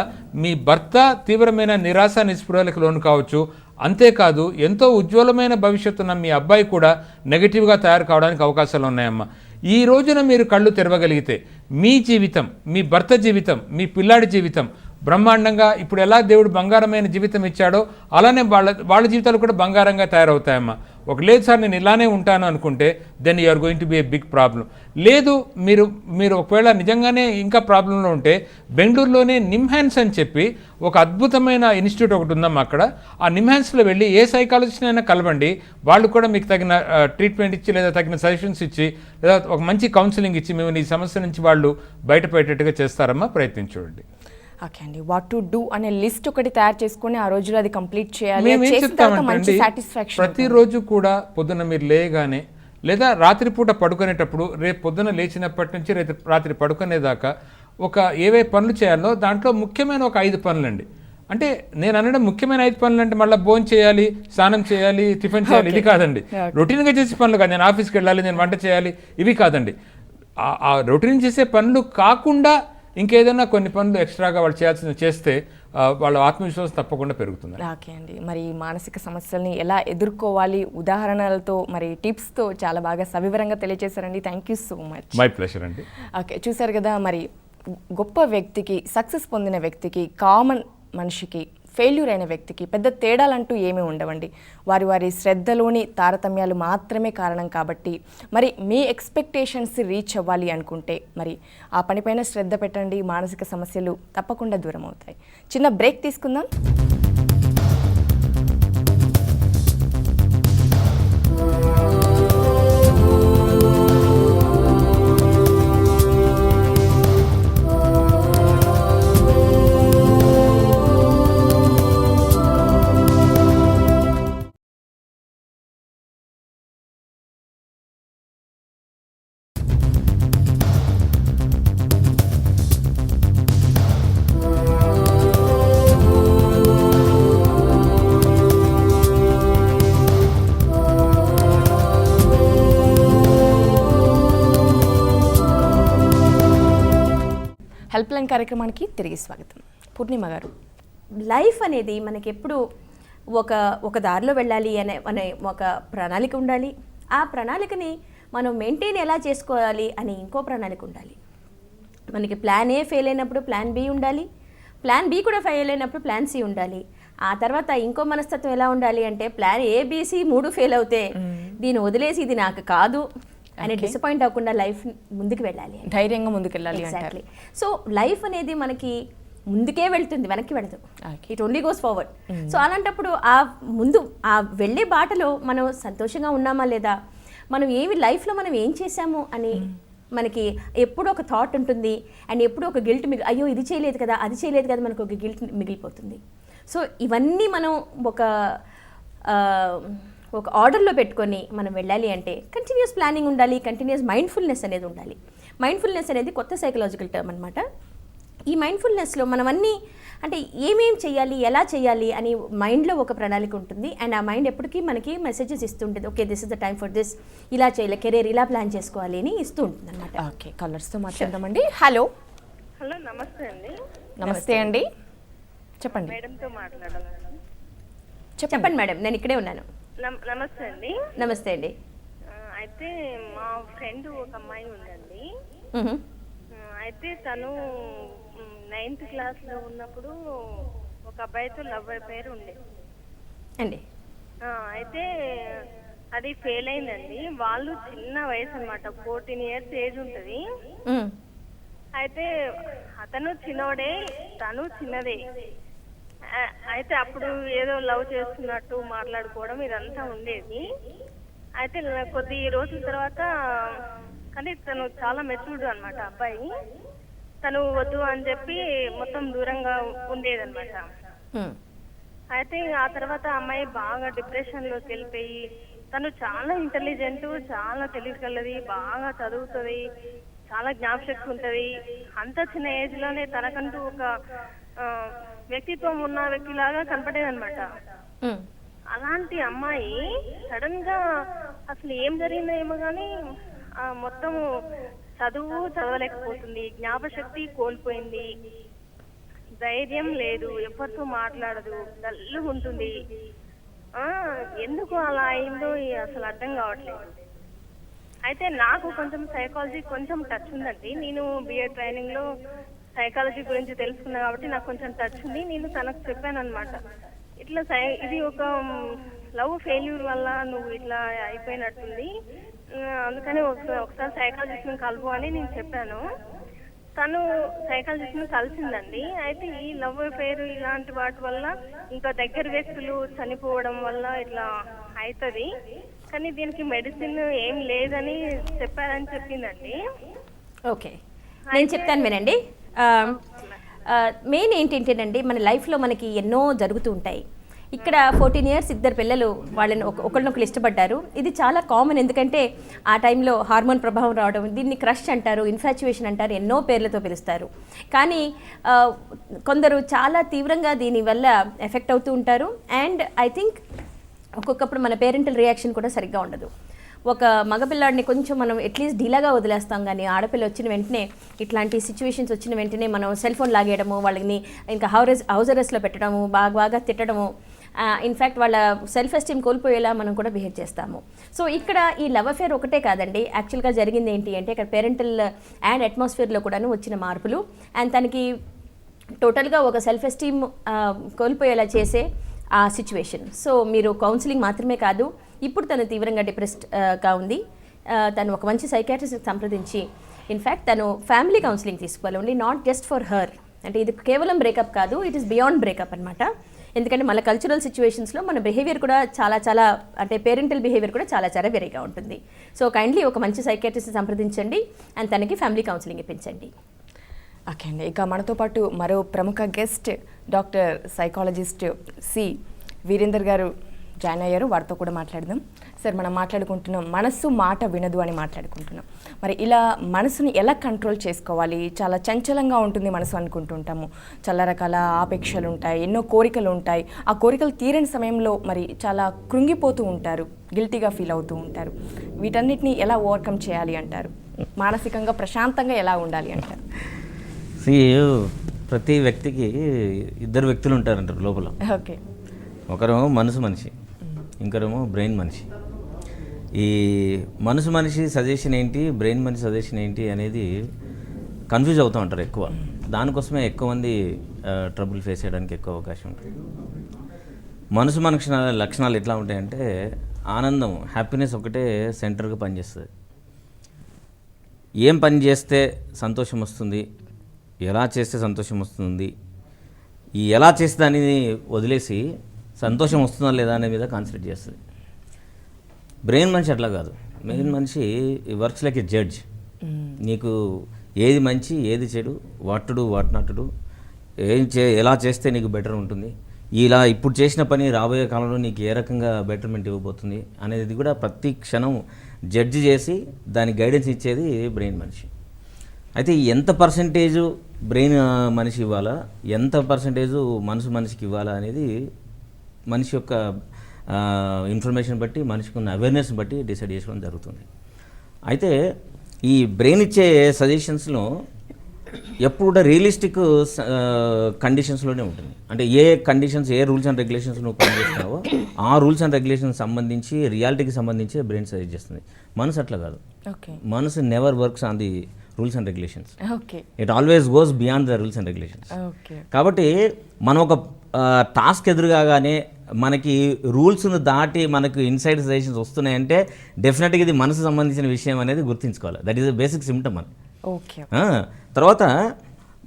మీ భర్త తీవ్రమైన నిరాశ నిస్పృహలకు లోను కావచ్చు. అంతేకాదు ఎంతో ఉజ్వలమైన భవిష్యత్తున్న మీ అబ్బాయి కూడా నెగిటివ్గా తయారు కావడానికి అవకాశాలు ఉన్నాయమ్మా. ఈ రోజున మీరు కళ్ళు తెరవగలిగితే మీ జీవితం, మీ భర్త జీవితం, మీ పిల్లాడి జీవితం బ్రహ్మాండంగా, ఇప్పుడు ఎలా దేవుడు బంగారమైన జీవితం ఇచ్చాడో అలానే వాళ్ళ జీవితాలు కూడా బంగారంగా తయారవుతాయమ్మా. ఒక లేదు సార్ నేను ఇలానే ఉంటాను అనుకుంటే then you are going to be a big problem. లేదు మీరు ఒకవేళ నిజంగానే ఇంకా ప్రాబ్లంలో ఉంటే బెంగళూరులోనే నిమ్హాన్స్ అని చెప్పి ఒక అద్భుతమైన ఇన్స్టిట్యూట్ ఒకటి ఉందమ్మా. అక్కడ ఆ నిమ్హాన్స్లో వెళ్ళి ఏ సైకాలజిస్ట్ అయినా కలవండి, వాళ్ళు కూడా మీకు తగిన ట్రీట్మెంట్ ఇచ్చి లేదా తగిన సజెషన్స్ ఇచ్చి లేదా ఒక మంచి కౌన్సిలింగ్ ఇచ్చి మిమ్మల్ని ఈ సమస్య నుంచి వాళ్ళు బయటపడేటట్టుగా చేస్తారమ్మా. ప్రయత్నించండి. ఓకే అండి, వాట్ టు డూ అనే లిస్ట్ ఒకటి తయారు చేసుకొని ఆ రోజులో అది కంప్లీట్ చేయాలి. మేమేం చేసిన తర్వాత మంచి చెప్తామంటే సాటిస్ఫాక్షన్. ప్రతిరోజు కూడా పొద్దున మీరు లేయగానే లేదా రాత్రిపూట పడుకునేటప్పుడు రేపు పొద్దున లేచినప్పటి నుంచి రాత్రి పడుకునేదాకా ఏవే పనులు చేయాలో దాంట్లో ముఖ్యమైన ఒక 5 పనులండి. అంటే నేను అనడం ముఖ్యమైన 5 పనులు అంటే మళ్ళీ భోజనం చేయాలి, స్నానం చేయాలి, టిఫిన్ చేయాలి, ఇది కాదండి. రొటీన్గా చేసే పనులు కాదు. నేను ఆఫీస్కి వెళ్ళాలి, నేను వంట చేయాలి, ఇవి కాదండి. ఆ రొటీన్ చేసే పనులు కాకుండా ఇంకేదైనా కొన్ని పనులు ఎక్స్ట్రాగా వాళ్ళు చేయాల్సింది చేస్తే వాళ్ళ ఆత్మవిశ్వాసం తప్పకుండా పెరుగుతుంది. ఓకే అండి, మరి మానసిక సమస్యల్ని ఎలా ఎదుర్కోవాలి ఉదాహరణలతో మరి టిప్స్తో చాలా బాగా సవివరంగా తెలియజేశారండి. Thank you so much. My pleasure అండి. ఓకే, చూసారు కదా, మరి గొప్ప వ్యక్తికి, సక్సెస్ పొందిన వ్యక్తికి, కామన్ మనిషికి, ఫెయిల్యూర్ అయిన వ్యక్తికి పెద్ద తేడాలంటూ ఏమీ ఉండవండి. వారి శ్రద్ధలోని తారతమ్యాలు మాత్రమే కారణం. కాబట్టి మరి మీ ఎక్స్పెక్టేషన్స్ రీచ్ అవ్వాలి అనుకుంటే మరి ఆ పనిపైన శ్రద్ధ పెట్టండి. మానసిక సమస్యలు తప్పకుండా దూరం అవుతాయి. చిన్న బ్రేక్ తీసుకుందాం. హెల్ప్ లైన్ కార్యక్రమానికి తిరిగి స్వాగతం. పూర్ణిమ గారు, లైఫ్ అనేది మనకి ఎప్పుడు ఒక దారిలో వెళ్ళాలి అనే ఒక ప్రణాళిక ఉండాలి. ఆ ప్రణాళికని మనం మెయింటైన్ ఎలా చేసుకోవాలి అని ఇంకో ప్రణాళిక ఉండాలి. మనకి ప్లాన్ ఏ ఫెయిల్ అయినప్పుడు ప్లాన్ బి ఉండాలి, ప్లాన్ బి కూడా ఫెయిల్ అయినప్పుడు ప్లాన్ సి ఉండాలి. ఆ తర్వాత ఇంకో మనస్తత్వం ఎలా ఉండాలి అంటే ప్లాన్ ఏబిసి 3 ఫెయిల్ అవుతే దీన్ని వదిలేసి ఇది నాకు కాదు అని డిసప్పాయింట్ అవ్వకుండా లైఫ్ ముందుకు వెళ్ళాలి, ధైర్యంగా ముందుకు వెళ్ళాలి. ఎగ్జాక్ట్లీ. సో లైఫ్ అనేది మనకి ముందుకే వెళ్తుంది, వెనక్కి వెళదు. It only goes forward. So అలాంటప్పుడు ఆ వెళ్ళే బాటలో మనం సంతోషంగా ఉన్నామా లేదా, మనం లైఫ్లో మనం ఏం చేసాము అని మనకి ఎప్పుడు ఒక థాట్ ఉంటుంది. అండ్ ఎప్పుడు ఒక గిల్ట్ అయ్యో ఇది చేయలేదు కదా, అది చేయలేదు కదా, మనకు ఒక గిల్ట్ మిగిలిపోతుంది. సో ఇవన్నీ మనం ఒక ఆర్డర్లో పెట్టుకొని మనం వెళ్ళాలి అంటే కంటిన్యూస్ ప్లానింగ్ ఉండాలి, కంటిన్యూస్ మైండ్ఫుల్నెస్ అనేది ఉండాలి. మైండ్ఫుల్నెస్ అనేది కొత్త సైకలాజికల్ టర్మ్ అనమాట. ఈ మైండ్ఫుల్నెస్లో మనం అన్నీ అంటే ఏమేం చేయాలి, ఎలా చేయాలి అని మైండ్లో ఒక ప్రణాళిక ఉంటుంది. అండ్ ఆ మైండ్ ఎప్పటికీ మనకి మెసేజెస్ ఇస్తుంటుంది. Okay, this is the time for this, ఇలా చేయాలి, కెరీర్ ఇలా ప్లాన్ చేసుకోవాలి అని ఇస్తూ ఉంటుంది అనమాట. ఓకే, కాలర్స్తో మాట్లాడదామండి. హలో. హలో, నమస్తే అండి. నమస్తే అండి, చెప్పండి. మేడంతో మాట్లాడాలండి. చెప్పండి మేడం, నేను ఇక్కడే ఉన్నాను. నమస్తే అండి. నమస్తే అండి. అయితే మా ఫ్రెండ్ ఒక అమ్మాయి ఉందండి. అయితే తను 9th క్లాస్లో ఉన్నప్పుడు ఒక అబ్బాయితో లవ్ అయిపోయారు ఉండే అండి. అయితే అది ఫెయిల్ అయిందండి. వాళ్ళు చిన్న వయసు అనమాట, 14 years ఏజ్ ఉంటుంది. అయితే అతను చిన్నోడే, తను చిన్నదే. అయితే అప్పుడు ఏదో లవ్ చేస్తున్నట్టు మాట్లాడుకోవడం ఇదంతా ఉండేది. అయితే కొద్ది రోజుల తర్వాత కానీ తను చాలా మెచ్యూర్డ్ అనమాట అబ్బాయి. తను వద్దు అని చెప్పి మొత్తం దూరంగా ఉండేదన్నమాట. అయితే ఆ తర్వాత అమ్మాయి బాగా డిప్రెషన్లోకి వెళ్ళిపోయి, తను చాలా ఇంటెలిజెంట్, చాలా తెలివికలది, బాగా చదువుతుంది, చాలా జ్ఞాపశక్తి ఉంటుంది. అంత చిన్న ఏజ్ లోనే తనకంటూ ఒక వ్యక్తిత్వం ఉన్న వ్యక్తిలాగా కనపడేదన్నమాట. అలాంటి అమ్మాయి సడన్ గా అసలు ఏం జరిగిందో ఏమో కానీ మొత్తము చదవలేకపోతుంది, జ్ఞాపశక్తి కోల్పోయింది, ధైర్యం లేదు, ఎవరితో మాట్లాడదు, డల్లుగా ఉంటుంది. ఎందుకు అలా అయిందో అసలు అర్థం కావట్లేదు. అయితే నాకు కొంచెం సైకాలజీ కొంచెం టచ్ ఉందండి. నేను బిఎడ్ ట్రైనింగ్ లో సైకాలజీ గురించి తెలుసుకున్నా కాబట్టి నాకు కొంచెం టచ్ ఉంది. నేను తనకు చెప్పాను అనమాట, ఇట్లా ఇది ఒక లవ్ ఫెయిల్యూర్ వల్ల నువ్వు ఇట్లా అయిపోయినట్టుంది, అందుకని ఒకసారి సైకాలజిస్ట్ని కలుపు అని నేను చెప్పాను. తను సైకాలజిస్ట్ని కలిసిందండి. అయితే ఈ లవ్ అఫైర్ ఇలాంటి వాటి వల్ల ఇంకా దగ్గర వ్యక్తులు చనిపోవడం వల్ల ఇట్లా అవుతుంది, కానీ దీనికి మెడిసిన్ ఏం లేదని చెప్పారని చెప్పిందండి. ఓకే, నేను చెప్తాను వినండి. మెయిన్ ఏంటంటేనండి మన లైఫ్లో మనకి ఎన్నో జరుగుతూ ఉంటాయి. ఇక్కడ 14 years ఇద్దరు పిల్లలు వాళ్ళని ఒకరినొకరు ఇష్టపడ్డారు. ఇది చాలా కామన్, ఎందుకంటే ఆ టైంలో హార్మోన్ ప్రభావం రావడం, దీన్ని క్రష్ అంటారు, ఇన్ఫాచ్యుయేషన్ అంటారు, ఎన్నో పేర్లతో పిలుస్తారు. కానీ కొందరు చాలా తీవ్రంగా దీనివల్ల ఎఫెక్ట్ అవుతూ ఉంటారు. అండ్ ఐ థింక్ ఒక్కొక్కప్పుడు మన పేరెంటల్ రియాక్షన్ కూడా సరిగ్గా ఉండదు. ఒక మగపిల్లాడిని కొంచెం మనం అట్లీస్ట్ ఢీలాగా వదిలేస్తాం, కానీ ఆడపిల్ల వచ్చిన వెంటనే ఇట్లాంటి సిచ్యువేషన్స్ వచ్చిన వెంటనే మనం సెల్ ఫోన్ లాగేయడము, వాళ్ళని ఇంకా హౌస్ అరెస్ట్లో పెట్టడము, బాగా తిట్టడము, ఇన్ఫ్యాక్ట్ వాళ్ళ సెల్ఫ్ ఎస్టీమ్ కోల్పోయేలా మనం కూడా బిహేవ్ చేస్తాము. సో ఇక్కడ ఈ లవ్ అఫేర్ ఒకటే కాదండి, యాక్చువల్గా జరిగింది ఏంటి అంటే ఇక్కడ పేరెంటల్ అండ్ అట్మాస్ఫియర్లో కూడాను వచ్చిన మార్పులు అండ్ తనకి టోటల్గా ఒక సెల్ఫ్ ఎస్టీమ్ కోల్పోయేలా చేసే ఆ సిచ్యువేషన్. సో మీరు కౌన్సిలింగ్ మాత్రమే కాదు, ఇప్పుడు తను తీవ్రంగా డిప్రెస్డ్గా ఉంది. తను ఒక మంచి సైకాట్రిస్ట్ని సంప్రదించి ఇన్ఫ్యాక్ట్ తను ఫ్యామిలీ కౌన్సిలింగ్ తీసుకోవాలి, only not just for her. అంటే ఇది కేవలం బ్రేకప్ కాదు, ఇట్ ఈస్ బియాండ్ బ్రేకప్ అనమాట. ఎందుకంటే మన కల్చరల్ సిచ్యువేషన్స్లో మన బిహేవియర్ కూడా చాలా అంటే పేరెంటల్ బిహేవియర్ కూడా చాలా వేరేగా ఉంటుంది. సో కైండ్లీ ఒక మంచి సైకాట్రిస్ట్ని సంప్రదించండి అండ్ తనకి ఫ్యామిలీ కౌన్సిలింగ్ ఇప్పించండి. ఓకే అండి, ఇక మనతో పాటు మరో ప్రముఖ guest doctor psychologist C Virender గారు జాయిన్ అయ్యారు. వారితో కూడా మాట్లాడదాం. సార్, మనం మాట్లాడుకుంటున్నాం మనస్సు మాట వినదు అని మాట్లాడుకుంటున్నాం. మరి ఇలా మనసుని ఎలా కంట్రోల్ చేసుకోవాలి? చాలా చంచలంగా ఉంటుంది మనసు అనుకుంటుంటాము. చాలా రకాల ఆపేక్షలు ఉంటాయి, ఎన్నో కోరికలు ఉంటాయి. ఆ కోరికలు తీరని సమయంలో మరి చాలా కృంగిపోతూ ఉంటారు, గిల్టీగా ఫీల్ అవుతూ ఉంటారు. వీటన్నిటిని ఎలా ఓవర్కమ్ చేయాలి అంటారు? మానసికంగా ప్రశాంతంగా ఎలా ఉండాలి అంటారు? ప్రతి వ్యక్తికి ఇద్దరు వ్యక్తులు ఉంటారంటారు లోపల. ఓకే, ఒకరేమో మనసు మనిషి, ఇంకరేమో బ్రెయిన్ మనిషి. ఈ మనసు మనిషి సజెషన్ ఏంటి, బ్రెయిన్ మనిషి సజెషన్ ఏంటి అనేది కన్ఫ్యూజ్ అవుతూ ఉంటారు ఎక్కువ. దానికోసమే ఎక్కువ మంది ట్రబుల్ ఫేస్ చేయడానికి ఎక్కువ అవకాశం ఉంటుంది. మనసు మనిషి లక్షణాలు ఎట్లా ఉంటాయంటే ఆనందం, హ్యాపీనెస్ ఒకటే సెంటర్గా పనిచేస్తుంది. ఏం పని చేస్తే సంతోషం వస్తుంది, ఎలా చేస్తే సంతోషం వస్తుంది, ఈ ఎలా చేస్తే దానిని వదిలేసి సంతోషం వస్తుందా లేదా అనే మీద కాన్సన్ట్రేట్ చేస్తుంది. బ్రెయిన్ మనిషి అట్లా కాదు. బ్రెయిన్ మనిషి వర్క్స్ లైక్ ఏ జడ్జ్. నీకు ఏది మంచి ఏది చెడు, what to do what not to do, ఎలా చేస్తే నీకు బెటర్ ఉంటుంది, ఇలా ఇప్పుడు చేసిన పని రాబోయే కాలంలో నీకు ఏ రకంగా బెటర్మెంట్ ఇవ్వబోతుంది అనేది కూడా ప్రతి క్షణం జడ్జి చేసి దానికి గైడెన్స్ ఇచ్చేది బ్రెయిన్ మనిషి. అయితే ఎంత పర్సంటేజు బ్రెయిన్ మనిషి ఇవ్వాలా, ఎంత పర్సంటేజు మనసు మనిషికి ఇవ్వాలా అనేది మనిషి యొక్క ఇన్ఫర్మేషన్ బట్టి, మనిషికి ఉన్న అవేర్నెస్ బట్టి డిసైడ్ చేసుకోవడం జరుగుతుంది. అయితే ఈ బ్రెయిన్ ఇచ్చే సజెషన్స్లో ఎప్పుడు కూడా రియలిస్టిక్ కండిషన్స్లోనే ఉంటుంది. అంటే ఏ కండిషన్స్, ఏ రూల్స్ అండ్ రెగ్యులేషన్స్ నువ్వు పనిచేస్తున్నావో ఆ రూల్స్ అండ్ రెగ్యులేషన్స్ సంబంధించి, రియాలిటీకి సంబంధించి బ్రెయిన్ సజెస్ట్ చేస్తుంది. మనసు అట్లా కాదు. మనసు never works on the rules and regulations. It always goes beyond the rules and regulations. కాబట్టి మనం ఒక టాస్క్ ఎదురుగానే మనకి రూల్స్ను దాటి మనకు ఇన్సైడ్ సజెషన్స్ వస్తున్నాయంటే డెఫినెట్గా ఇది మనసు సంబంధించిన విషయం అనేది గుర్తుంచుకోవాలి. That is the basic symptom అని. తర్వాత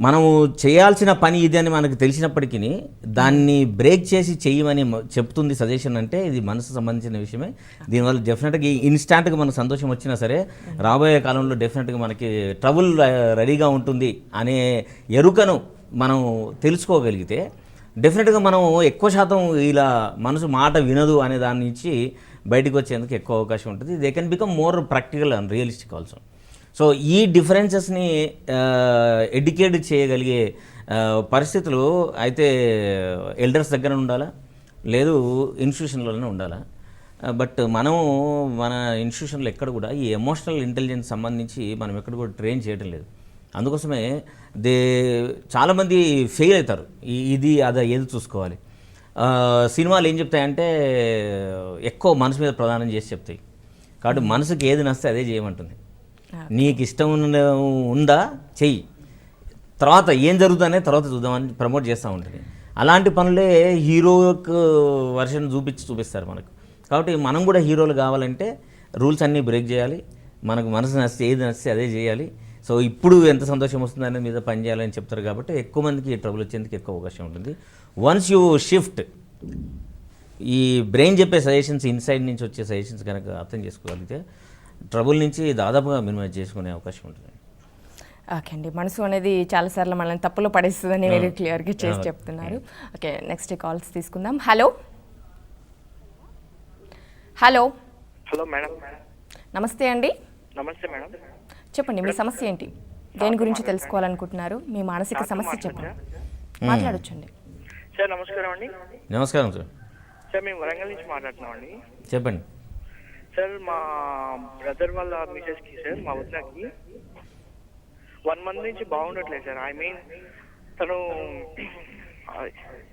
మనము చేయాల్సిన పని ఇది అని మనకు తెలిసినప్పటికీ దాన్ని బ్రేక్ చేసి చేయమని చెప్తుంది సజెషన్ అంటే ఇది మనసు సంబంధించిన విషయమే. దీనివల్ల డెఫినెట్గా ఇన్స్టాంట్గా మనకు సంతోషం వచ్చినా సరే రాబోయే కాలంలో డెఫినెట్గా మనకి ట్రబుల్ రెడీగా ఉంటుంది అనే ఎరుకను మనం తెలుసుకోగలిగితే డెఫినెట్గా మనం ఎక్కువ శాతం ఇలా మనసు మాట వినదు అనే దాని నుంచి బయటకు వచ్చేందుకు ఎక్కువ అవకాశం ఉంటుంది. They can become more practical and realistic also. So ఈ డిఫరెన్సెస్ని ఎడ్యుకేట్ చేయగలిగే పరిస్థితులు అయితే ఎల్డర్స్ దగ్గర ఉండాలా, లేదు ఇన్స్టిట్యూషన్లోనే ఉండాలా. బట్ మన ఇన్స్టిట్యూషన్లో ఎక్కడ కూడా ఈ ఎమోషనల్ ఇంటెలిజెన్స్ సంబంధించి మనం ఎక్కడ కూడా ట్రైన్ చేయడం లేదు. అందుకోసమే చాలామంది ఫెయిల్ అవుతారు. ఇది అదా ఏది చూసుకోవాలి. సినిమాలు ఏం చెప్తాయంటే ఎక్కువ మనసు మీద ప్రధానం చేసి చెప్తాయి. కాబట్టి మనసుకి ఏది నస్తే అదే చేయమంటుంది. నీకు ఇష్టం ఉందా చెయ్యి, తర్వాత ఏం జరుగుతుందనే తర్వాత చూద్దామని ప్రమోట్ చేస్తూ ఉంటుంది. అలాంటి పనులే హీరోకు వర్షన్ చూపిస్తారు మనకు. కాబట్టి మనం కూడా హీరోలు కావాలంటే రూల్స్ అన్నీ బ్రేక్ చేయాలి. మనకు మనసు నస్తే ఏది నస్తే అదే చేయాలి. సో ఇప్పుడు ఎంత సంతోషం వస్తుంది అనేది మీద పని చేయాలని చెప్తారు. కాబట్టి ఎక్కువ మందికి ట్రబుల్ వచ్చేందుకు ఎక్కువ అవకాశం ఉంటుంది. వన్స్ యూ షిఫ్ట్ ఈ బ్రెయిన్ చెప్పే సజెషన్స్, ఇన్సైడ్ నుంచి వచ్చే సజెషన్స్ కనుక అర్థం చేసుకోగలిగితే ట్రబుల్ నుంచి దాదాపుగా మినిమైజ్ చేసుకునే అవకాశం ఉంటుంది. ఓకే అండి, మనసు అనేది చాలాసార్లు మనల్ని తప్పులో పడేస్తుందని మీరు క్లియర్గా చేసి చెప్తున్నారు. ఓకే, నెక్స్ట్ కాల్స్ తీసుకుందాం. Hello hello hello madam. నమస్తే అండి. నమస్తే మేడం. చెప్పండి, మీ సమస్య ఏంటి, దేని గురించి తెలుసుకోవాలనుకుంటున్నారు, మీ మానసిక సమస్య చెప్పండి. మాట్లాడొచ్చండి. సార్ నమస్కారం అండి. నమస్కారం సార్. సార్ మేము వరంగల్ నుంచి మాట్లాడుతున్నామండి. చెప్పండి సార్. మా బ్రదర్ వాళ్ళ మిసెస్కి సార్, మా వదినకి 1 month నుంచి బాగుండట్లేదు సార్. ఐ మీన్ తను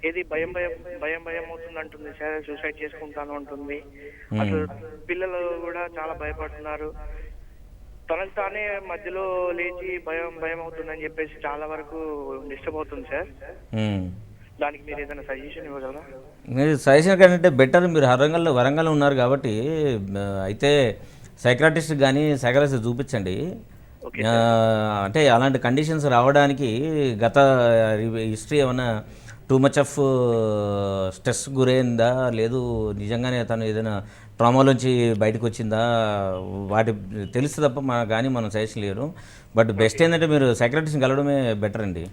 ఏది భయం భయం భయం భయం అవుతుంది అంటుంది సార్, సూసైడ్ చేసుకుంటాను అంటుంది. అసలు పిల్లలు కూడా చాలా భయపడుతున్నారు. తనకు తానే మధ్యలో లేచి భయం భయం అవుతుందని చెప్పేసి చాలా వరకు డిస్టర్బ్ అవుతుంది సార్. దానికి మీరు ఏదైనా సజెషన్ ఇవ్వగలరా? మీరు సజెషన్ కంటే బెటర్, మీరు వరంగల్లో ఉన్నారు కాబట్టి అయితే సైక్రాటిస్ట్ కానీ సైకాలజిస్ట్ చూపించండి. అంటే అలాంటి కండిషన్స్ రావడానికి గత హిస్టరీ ఏమైనా టూ మచ్ ఆఫ్ స్ట్రెస్ గురైందా, లేదు నిజంగానే తను ఏదైనా ట్రామాలోంచి బయటకు వచ్చిందా, వాటి తెలుసు తప్ప కానీ మనం సజెషన్ లేరు. బట్ బెస్ట్ ఏంటంటే మీరు సైక్రాటిస్ట్ని కలవడమే బెటర్ అండి.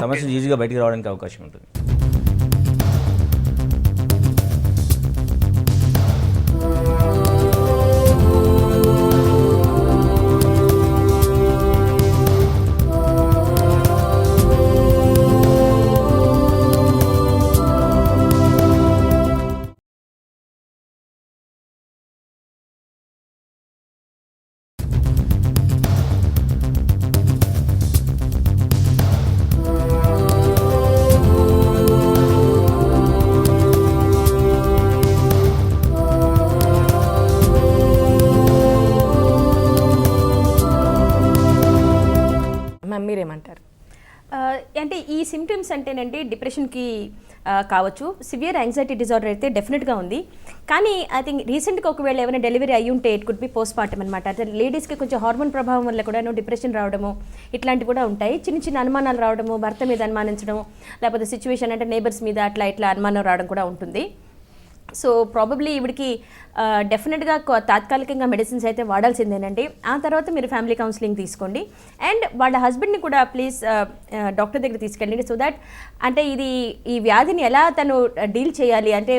సమస్యలు ఈజీగా బయటికి రావడానికి అవకాశం ఉంటుంది. మీరేమంటారు? అంటే ఈ సిమ్టమ్స్ అంటేనండి డిప్రెషన్కి కావచ్చు, సివియర్ యాంగ్జైటీ డిజార్డర్ అయితే డెఫినెట్గా ఉంది. కానీ ఐ థింక్ రీసెంట్గా ఒకవేళ ఏమైనా డెలివరీ అయ్యి ఉంటే it could be post mortem అనమాట. అంటే లేడీస్కి కొంచెం హార్మోన్ ప్రభావం వల్ల కూడా డిప్రెషన్ రావడము ఇట్లాంటివి కూడా ఉంటాయి. చిన్న చిన్న అనుమానాలు రావడము, భర్త మీద అనుమానించడం, లేకపోతే సిచ్యువేషన్ అంటే నేబర్స్ మీద అట్లా ఇట్లా అనుమానం రావడం కూడా ఉంటుంది. సో ప్రాబబ్లీ ఈవిడికి డెఫినెట్గా తాత్కాలికంగా మెడిసిన్స్ అయితే వాడాల్సిందేనండి. ఆ తర్వాత మీరు ఫ్యామిలీ కౌన్సిలింగ్ తీసుకోండి. అండ్ వాళ్ళ హస్బెండ్ని కూడా ప్లీజ్ డాక్టర్ దగ్గర తీసుకెళ్ళండి. సో దట్ అంటే ఈ వ్యాధిని ఎలా తను డీల్ చేయాలి అంటే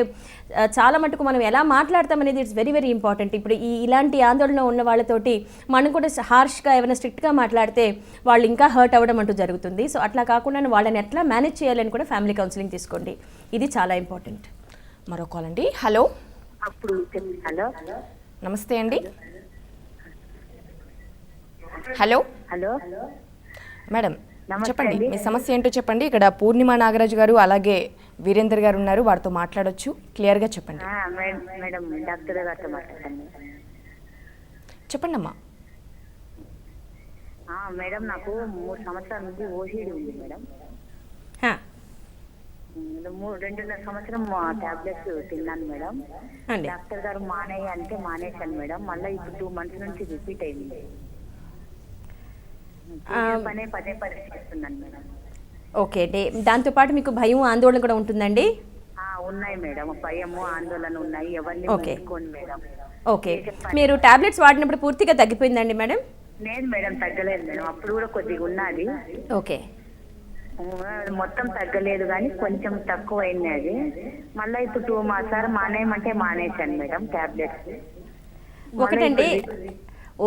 చాలా మటుకు మనం ఎలా మాట్లాడతామనేది ఇట్స్ వెరీ వెరీ ఇంపార్టెంట్. ఇప్పుడు ఇలాంటి ఆందోళన ఉన్న వాళ్ళతోటి మనం కూడా హార్ష్గా ఏమైనా స్ట్రిక్ట్గా మాట్లాడితే వాళ్ళు ఇంకా హర్ట్ అవ్వడం అంటూ జరుగుతుంది. సో అట్లా కాకుండా వాళ్ళని ఎట్లా మేనేజ్ చేయాలని కూడా ఫ్యామిలీ కౌన్సిలింగ్ తీసుకోండి. ఇది చాలా ఇంపార్టెంట్. మరో కాల్ అండి. హలో హలో నమస్తే అండి. హలో హలో మేడం చెప్పండి, మీ సమస్య ఏంటో చెప్పండి. ఇక్కడ పూర్ణిమ నాగరాజు గారు అలాగే వీరేందర్ గారు ఉన్నారు, వారితో మాట్లాడొచ్చు. క్లియర్గా చెప్పండి. మేడం డాక్టర్ గారితో మాట్లాడండి. చెప్పండి అమ్మా. మేడం నాకు 3 సంవత్సరాల నుంచి ఓసిడి ఉంది మేడం. 2.5 సంవత్సరం టాబ్లెట్స్ తిన్నాను మేడం. డాక్టర్ గారు మానేయి అంటే మానేశాను మేడం. మళ్ళీ ఇప్పుడు 2 months నుంచి రిపీట్ అయింది. పదే పదే చేస్తున్నాను మేడం. ఓకే అండి. దాంతోపాటు మీకు భయం ఆందోళన కూడా ఉంటుందండి? ఉన్నాయి మేడం, భయము ఆందోళన ఉన్నాయి. ఎవరిని ముట్టుకోండి మేడం. ఓకే, మీరు టాబ్లెట్స్ వాడినప్పుడు పూర్తిగా తగ్గిపోయిందండి మేడం? లేదు మేడం, తగ్గలేదు మేడం. అప్పుడు కూడా కొద్దిగా ఉన్నది. ఓకే, మొత్తం తగ్గలేదు కానీ కొంచెం తక్కువ అయింది అది. మళ్ళీ ఇప్పుడు 2 months మానేయమంటే మానేశాను మేడం టాబ్లెట్స్. ఒకటండి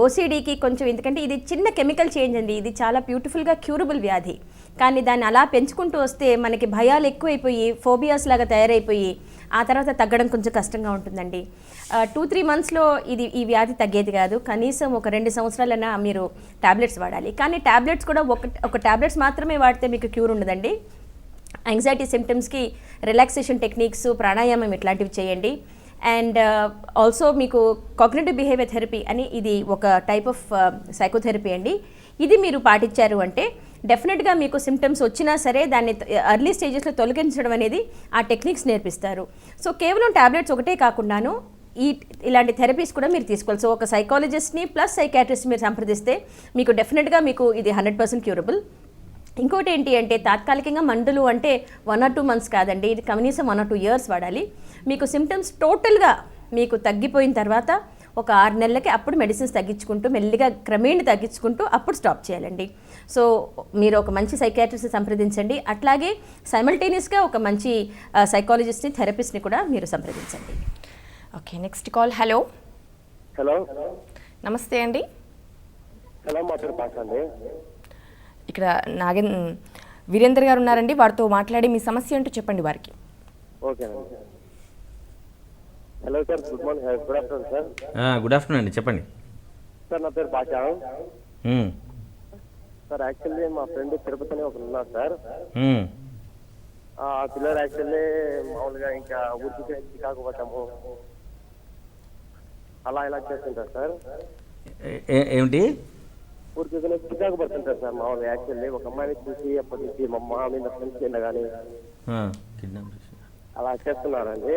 ఓసిడీకి కొంచెం, ఎందుకంటే ఇది చిన్న కెమికల్ చేంజ్ అండి. ఇది చాలా బ్యూటిఫుల్గా క్యూరబుల్ వ్యాధి. కానీ దాన్ని అలా పెంచుకుంటూ వస్తే మనకి భయాలు ఎక్కువైపోయి ఫోబియాస్ లాగా తయారైపోయి ఆ తర్వాత తగ్గడం కొంచెం కష్టంగా ఉంటుందండి. 2-3 monthsలో ఈ వ్యాధి తగ్గేది కాదు. కనీసం ఒక 2 సంవత్సరాలైనా మీరు టాబ్లెట్స్ వాడాలి. కానీ టాబ్లెట్స్ కూడా ఒక టాబ్లెట్స్ మాత్రమే వాడితే మీకు క్యూర్ ఉండదండి. యాంగ్జైటీ సిమ్టమ్స్కి రిలాక్సేషన్ టెక్నిక్స్, ప్రాణాయామం ఇట్లాంటివి చేయండి. అండ్ ఆల్సో మీకు కాగ్నిటివ్ బిహేవియర్ థెరపీ అని ఇది ఒక టైప్ ఆఫ్ సైకోథెరపీ అండి. ఇది మీరు పాటించారు అంటే డెఫినెట్గా మీకు సిమ్టమ్స్ వచ్చినా సరే దాన్ని ఎర్లీ స్టేజెస్లో తొలగించడం అనేది ఆ టెక్నిక్స్ నేర్పిస్తారు. సో కేవలం టాబ్లెట్స్ ఒకటే కాకుండాను ఇలాంటి థెరపీస్ కూడా మీరు తీసుకోవాలి. సో ఒక సైకాలజిస్ట్ని ప్లస్ సైకాట్రిస్ట్ మీరు సంప్రదిస్తే మీకు డెఫినెట్గా మీకు ఇది 100% క్యూరబుల్. ఇంకోటి ఏంటి అంటే తాత్కాలికంగా మందులు అంటే 1 or 2 months కాదండి, ఇది కనీసం 1 or 2 years వాడాలి. మీకు సిమ్టమ్స్ టోటల్గా మీకు తగ్గిపోయిన తర్వాత ఒక 6 నెలలకి అప్పుడు మెడిసిన్స్ తగ్గించుకుంటూ మెల్లిగా క్రమేణి తగ్గించుకుంటూ అప్పుడు స్టాప్ చేయాలండి. సో మీరు ఒక మంచి సైకాట్రిస్ట్ని సంప్రదించండి. అట్లాగే సైమల్టేనియస్గా ఒక మంచి సైకాలజిస్ట్ని, థెరపిస్ట్ని కూడా మీరు సంప్రదించండి. Okay, next call. Hello hello, నమస్తే అండి. హలో, మా పేరు పాష అండి. ఇక్కడ వీరేందర్ గారు ఉన్నారండి, వారితో మాట్లాడి మీ సమస్య ఏంటో చెప్పండి వారికి. ఓకేనండి. Hello sir, good morning, good afternoon sir. Good afternoon అండి, చెప్పండి. సార్ నా పేరు పాష. సార్ యాక్చువల్లీ మా ఫ్రెండ్ తిరుపతి అని ఒకరు ఉన్నారు సార్. ఆ పిల్లలు యాక్చువల్లీ మామూలుగా ఇంకా ఊరికి చికాకు పడ్డాము అలా ఇలా చేస్తుంటారు సార్. ఏమిటి ఊరికి చికాకు పడుతుంటారు సార్ మామూలుగా. యాక్చువల్లీ ఒక అమ్మాయిని చూసి అప్పటి నుంచి మా మీద ఫ్రెండ్స్ కింద కానీ అలా చేస్తున్నారండి.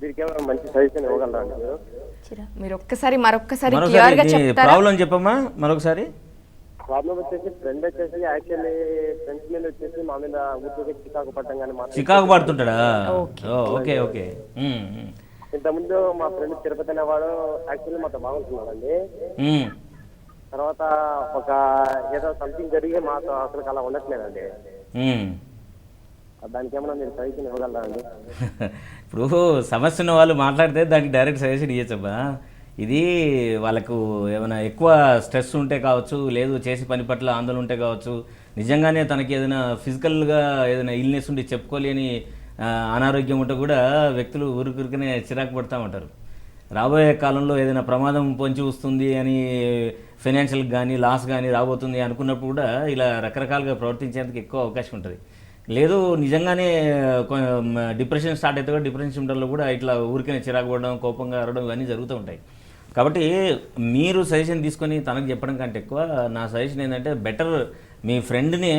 దీనికి ఏమైనా మంచి సజెషన్ ఇవ్వగలరా అండి మీరు? మరొక్కసారి క్లియర్గా చెప్తారా? ప్రాబ్లం చెప్పమ్మా మరొకసారి. ప్రాబ్లం వచ్చేసి ఫ్రెండ్ వచ్చేసి యాక్చువల్లీ ఫ్రెండ్స్ మీద వచ్చేసి మా మీద ఊరికి చికాకు పడటం కానీ చికాకు పడుతుంటాడా? Okay okay. ఇంతకుముందు మా ఫ్రెండ్ తిరుపతి అనేవాడు యాక్చువల్లీ మాతో బాగుంటున్నాడండి. తర్వాత ఒక ఏదో సంథింగ్ జరిగి మాతో అసలు అలా ఉండట్లేదండి. దానికి ఏమన్నా మీరు సజెషన్ ఇవ్వగలరా అండి? ఇప్పుడు సమస్య ఉన్న వాళ్ళు మాట్లాడితే దానికి డైరెక్ట్ సజెషన్ ఇవ్వచ్చబ్బా. ఇది వాళ్ళకు ఏమైనా ఎక్కువ స్ట్రెస్ ఉంటే కావచ్చు, లేదు చేసే పని పట్ల ఆందోళన ఉంటే కావచ్చు, నిజంగానే తనకి ఏదైనా ఫిజికల్గా ఏదైనా ఇల్నెస్ ఉండి చెప్పుకోలేని అనారోగ్యం ఉంటే కూడా వ్యక్తులు ఊరికనే చిరాకు పడుతూ ఉంటారు. రాబోయే కాలంలో ఏదైనా ప్రమాదం పొంచి వస్తుంది అని ఫైనాన్షియల్ కానీ లాస్ కానీ రాబోతుంది అనుకున్నప్పుడు కూడా ఇలా రకరకాలుగా ప్రవర్తించేందుకు ఎక్కువ అవకాశం ఉంటుంది. లేదు నిజంగానే డిప్రెషన్ స్టార్ట్ అయితే కూడా డిప్రెషన్ సిమ్టంలో కూడా ఇట్లా ఊరికనే చిరాకు పడడం, కోపంగా అరవడం ఇవన్నీ జరుగుతూ ఉంటాయి. కాబట్టి మీరు సజెషన్ తీసుకొని తనకు చెప్పడం కంటే ఎక్కువ నా సజెషన్ ఏంటంటే బెటర్ మీ ఫ్రెండ్ని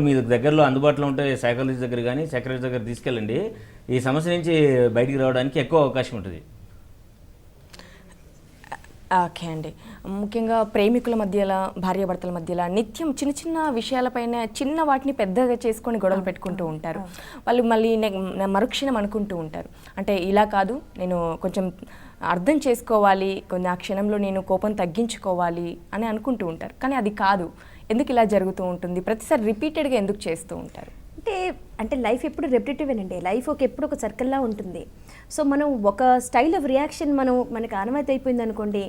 మీ దగ్గరలో అందుబాటులో ఉంటే సైకాలజిస్ట్ దగ్గర కానీ సైకాలజిస్ట్ దగ్గర తీసుకెళ్ళండి. ఈ సమస్య నుంచి బయటికి రావడానికి ఎక్కువ అవకాశం ఉంటుంది. ఓకే అండి. ముఖ్యంగా ప్రేమికుల మధ్యలో, భార్యాభర్తల మధ్యలో నిత్యం చిన్న చిన్న విషయాలపైన చిన్న వాటిని పెద్దగా చేసుకొని గొడవలు పెట్టుకుంటూ ఉంటారు. వాళ్ళు మళ్ళీ మరుక్షణం అనుకుంటూ ఉంటారు, అంటే ఇలా కాదు, నేను కొంచెం అర్థం చేసుకోవాలి, కొన్ని ఆ క్షణంలో నేను కోపం తగ్గించుకోవాలి అని అనుకుంటూ ఉంటారు. కానీ అది కాదు. ఎందుకు ఇలా జరుగుతూ ఉంటుంది? ప్రతిసారి రిపీటెడ్గా ఎందుకు చేస్తూ ఉంటారు? అంటే లైఫ్ ఎప్పుడు రెపిటేటివేనండి. లైఫ్ ఎప్పుడు ఒక సర్కిల్లా ఉంటుంది. సో మనం ఒక స్టైల్ ఆఫ్ రియాక్షన్ మనకు అనుమతి అయిపోయింది అనుకోండి,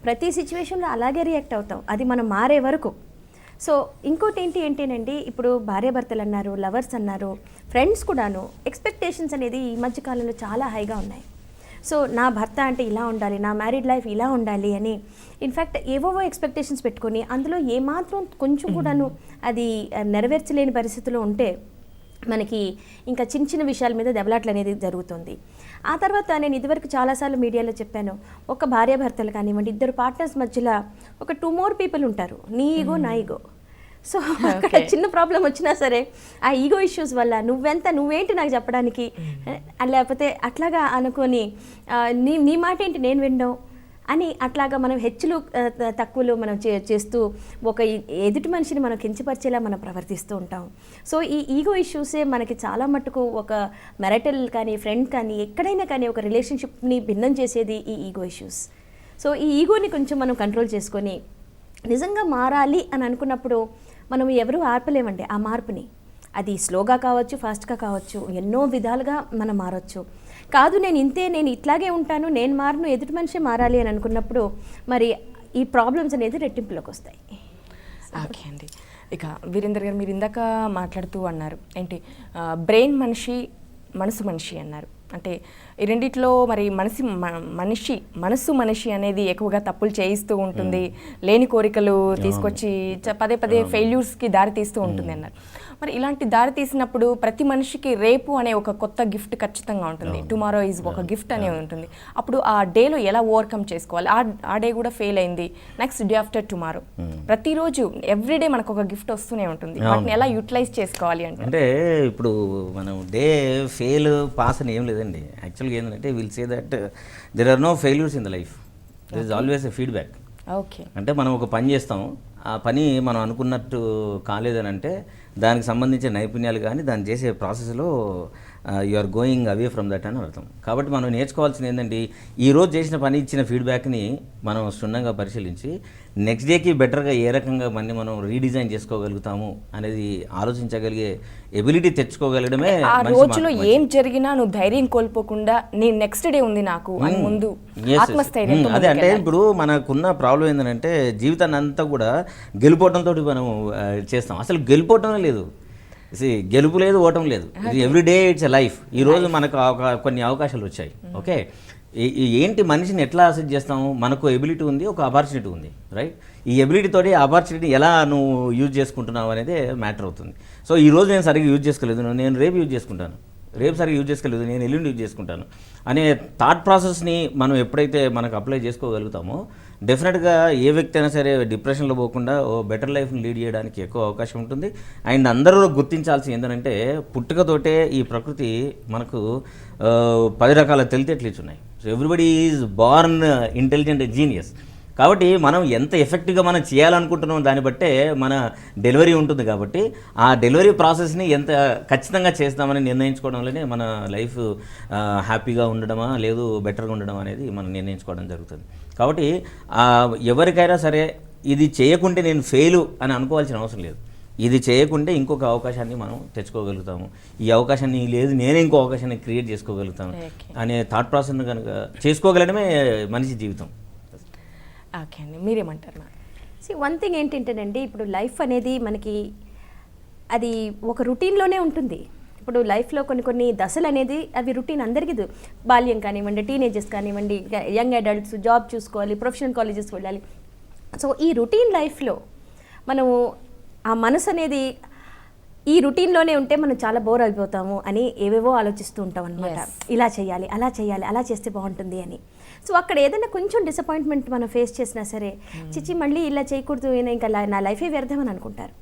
ప్రతి సిచ్యువేషన్లో అలాగే రియాక్ట్ అవుతాం, అది మనం మారే వరకు. సో ఇంకోటి ఏంటంటే ఇప్పుడు భార్యాభర్తలు అన్నారు, లవర్స్ అన్నారు, ఫ్రెండ్స్ కూడాను ఎక్స్పెక్టేషన్స్ అనేది ఈ మధ్య కాలంలో చాలా హైగా ఉన్నాయి. సో నా భర్త అంటే ఇలా ఉండాలి, నా మ్యారీడ్ లైఫ్ ఇలా ఉండాలి అని ఇన్ఫ్యాక్ట్ ఏవోవో ఎక్స్పెక్టేషన్స్ పెట్టుకొని అందులో ఏమాత్రం కొంచెం కూడాను అది నెరవేర్చలేని పరిస్థితిలో ఉంటే మనకి ఇంకా చిన్న చిన్న విషయాల మీద దెబ్బలాట్లు అనేది జరుగుతుంది. ఆ తర్వాత నేను ఇదివరకు చాలాసార్లు మీడియాలో చెప్పాను, ఒక భార్యాభర్తలు కానివ్వండి, ఇద్దరు పార్ట్నర్స్ మధ్యలో ఒక 2 more people ఉంటారు, నీ ఈగో నా ఈగో. సో అక్కడ చిన్న ప్రాబ్లం వచ్చినా సరే ఆ ఈగో ఇష్యూస్ వల్ల నువ్వేంటి నాకు చెప్పడానికి, లేకపోతే అట్లాగా అనుకొని నీ మాట ఏంటి నేను వినడం అని అట్లాగా మనం హెచ్చులు తక్కువలు మనం చేస్తూ ఒక ఎదుటి మనిషిని మనం కించపరిచేలా మనం ప్రవర్తిస్తూ ఉంటాం. సో ఈ ఈగో ఇష్యూసే మనకి చాలా మట్టుకు ఒక మ్యారిటల్ కానీ ఫ్రెండ్ కానీ ఎక్కడైనా కానీ ఒక రిలేషన్షిప్ని భిన్నం చేసేది ఈ ఈగో ఇష్యూస్. సో ఈ ఈగోని కొంచెం మనం కంట్రోల్ చేసుకొని నిజంగా మారాలి అని అనుకున్నప్పుడు మనం ఎవరూ ఆర్పలేమండి ఆ మార్పుని. అది స్లోగా కావచ్చు, ఫాస్ట్గా కావచ్చు, ఎన్నో విధాలుగా మనం మారచ్చు. కాదు నేను ఇట్లాగే ఉంటాను, నేను మారను, ఎదుటి మనిషి మారాలి అని అనుకున్నప్పుడు మరి ఈ ప్రాబ్లమ్స్ అనేది రెట్టింపులోకి వస్తాయి. ఓకే అండి. ఇక వీరేందర్ గారు, మీరు ఇందాక మాట్లాడుతూ అన్నారు ఏంటి, బ్రెయిన్ మనిషి, మనసు మనిషి అన్నారు. అంటే ఈ రెండిట్లో మరి మనసు మనిషి అనేది ఎక్కువగా తప్పులు చేయిస్తూ ఉంటుంది, లేని కోరికలు తీసుకొచ్చి పదే ఫెయిల్యూర్స్కి దారి తీస్తూ ఉంటుంది అన్నారు. మరి ఇలాంటి దారి తీసినప్పుడు ప్రతి మనిషికి రేపు అనే ఒక కొత్త గిఫ్ట్ ఖచ్చితంగా ఉంటుంది, టుమారో ఈజ్ ఒక గిఫ్ట్ అనేది ఉంటుంది. అప్పుడు ఆ డేలో ఎలా ఓవర్కమ్ చేసుకోవాలి? ఆ డే కూడా ఫెయిల్ అయింది, నెక్స్ట్ డే ఆఫ్టర్ టుమారో, ప్రతిరోజు ఎవ్రీడే మనకు ఒక గిఫ్ట్ వస్తూనే ఉంటుంది. వాటిని ఎలా యూటిలైజ్ చేసుకోవాలి అంటే ఇప్పుడు మనం డే ఫెయిల్ పాస్ అని ఏం లేదండి. యాక్చువల్గా ఏంటంటే will say that there are no failures in the life, there is always a feedback. Okay, అంటే మనం ఒక పని చేస్తాం, ఆ పని మనం అనుకున్నట్టు కాలేదని అంటే దానికి సంబంధించిన నైపుణ్యాలు కానీ దాన్ని చేసే ప్రాసెస్లో you are going away from that అని అర్థం. కాబట్టి మనం నేర్చుకోవాల్సింది ఏంటంటే ఈరోజు చేసిన పని ఇచ్చిన ఫీడ్బ్యాక్ని మనం క్షుణ్ణంగా పరిశీలించి నెక్స్ట్ డేకి బెటర్గా ఏ రకంగా మనం రీడిజైన్ చేసుకోగలుగుతాము అనేది ఆలోచించగలిగే ఎబిలిటీ తెచ్చుకోగలగడమే. ఆ రోజులో ఏం జరిగినా నువ్వు ధైర్యం కోల్పోకుండా నేను నెక్స్ట్ డే ఉంది నాకు అని ముందు ఆత్మస్థైర్యం. అదే అంటే ఇప్పుడు మనకున్న ప్రాబ్లం ఏంటంటే జీవితాన్ని అంతా కూడా గెలుపోవడంతో మనం చేస్తాం. అసలు గెలుపోవటమే లేదు, గెలుపు లేదు, ఓటం లేదు. Every day it's a life. ఈరోజు మనకు కొన్ని అవకాశాలు వచ్చాయి. ఓకే, ఏంటి మనిషిని ఎట్లా అసెస్ చేస్తాము? మనకు ఎబిలిటీ ఉంది, ఒక ఆపర్చునిటీ ఉంది, రైట్? ఈ ఎబిలిటీ తోటి ఆపర్చునిటీ ఎలా నువ్వు యూజ్ చేసుకుంటున్నావు అనేది మ్యాటర్ అవుతుంది. సో ఈరోజు నేను సరిగ్గా యూజ్ చేసుకోలేదు, నేను రేపు యూజ్ చేసుకుంటాను, రేపు సరిగ్గా యూజ్ చేసుకోలేదు, నేను ఎల్లుండి యూజ్ చేసుకుంటాను అనే థాట్ ప్రాసెస్ని మనం ఎప్పుడైతే మనకు అప్లై చేసుకోగలుగుతామో డెఫినెట్గా ఏ వ్యక్తి అయినా సరే డిప్రెషన్లో పోకుండా ఓ బెటర్ లైఫ్ని లీడ్ చేయడానికి ఎక్కువ అవకాశం ఉంటుంది. అండ్ అందరూ గుర్తించాల్సి ఏంటంటే పుట్టుకతోటే ఈ ప్రకృతి మనకు 10 రకాల తెలివితేటలు ఇచ్చున్నాయి. So everybody is born intelligent genius. కాబట్టి మనం ఎంత ఎఫెక్టివ్గా మనం చేయాలనుకుంటున్నాం దాన్ని బట్టే మన డెలివరీ ఉంటుంది. కాబట్టి ఆ డెలివరీ ప్రాసెస్ని ఎంత ఖచ్చితంగా చేస్తామని నిర్ణయించుకోవడంలోనే మన లైఫ్ హ్యాపీగా ఉండడమా లేదు బెటర్గా ఉండడం అనేది మనం నిర్ణయించుకోవడం జరుగుతుంది. కాబట్టి ఎవరికైనా సరే ఇది చేయకుంటే నేను ఫెయిలు అని అనుకోవాల్సిన అవసరం లేదు. ఇది చేయకుంటే ఇంకొక అవకాశాన్ని మనం తెచ్చుకోగలుగుతాము, ఈ అవకాశాన్ని లేదు నేనే ఇంకో అవకాశాన్ని క్రియేట్ చేసుకోగలుగుతాము అనే థాట్ ప్రాసెస్ని కనుక చేసుకోగలడమే మనిషి జీవితం. ఓకే అండి, మీరేమంటారు? వన్ థింగ్ ఏంటంటేనండి, ఇప్పుడు లైఫ్ అనేది మనకి అది ఒక రొటీన్లోనే ఉంటుంది. ఇప్పుడు లైఫ్లో కొన్ని దశలు అనేది అవి రొటీన్ అందరికీ, బాల్యం కానివ్వండి, టీనేజర్స్ కానివ్వండి, యంగ్ అడల్ట్స్, జాబ్ చూసుకోవాలి, ప్రొఫెషనల్ కాలేజెస్ వెళ్ళాలి. సో ఈ రొటీన్ లైఫ్లో మనము ఆ మనసు అనేది ఈ రొటీన్లోనే ఉంటే మనం చాలా బోర్ అయిపోతాము అని ఏవేవో ఆలోచిస్తూ ఉంటాం అనమాట. ఇలా చేయాలి, అలా చేయాలి, అలా చేస్తే బాగుంటుంది అని. సో అక్కడ ఏదైనా కొంచెం డిసప్పాయింట్మెంట్ మనం ఫేస్ చేసినా సరే చిచ్చి మళ్ళీ ఇలా చేయకూడదు, ఇంకా నా లైఫే వ్యర్థం అని అనుకుంటారు.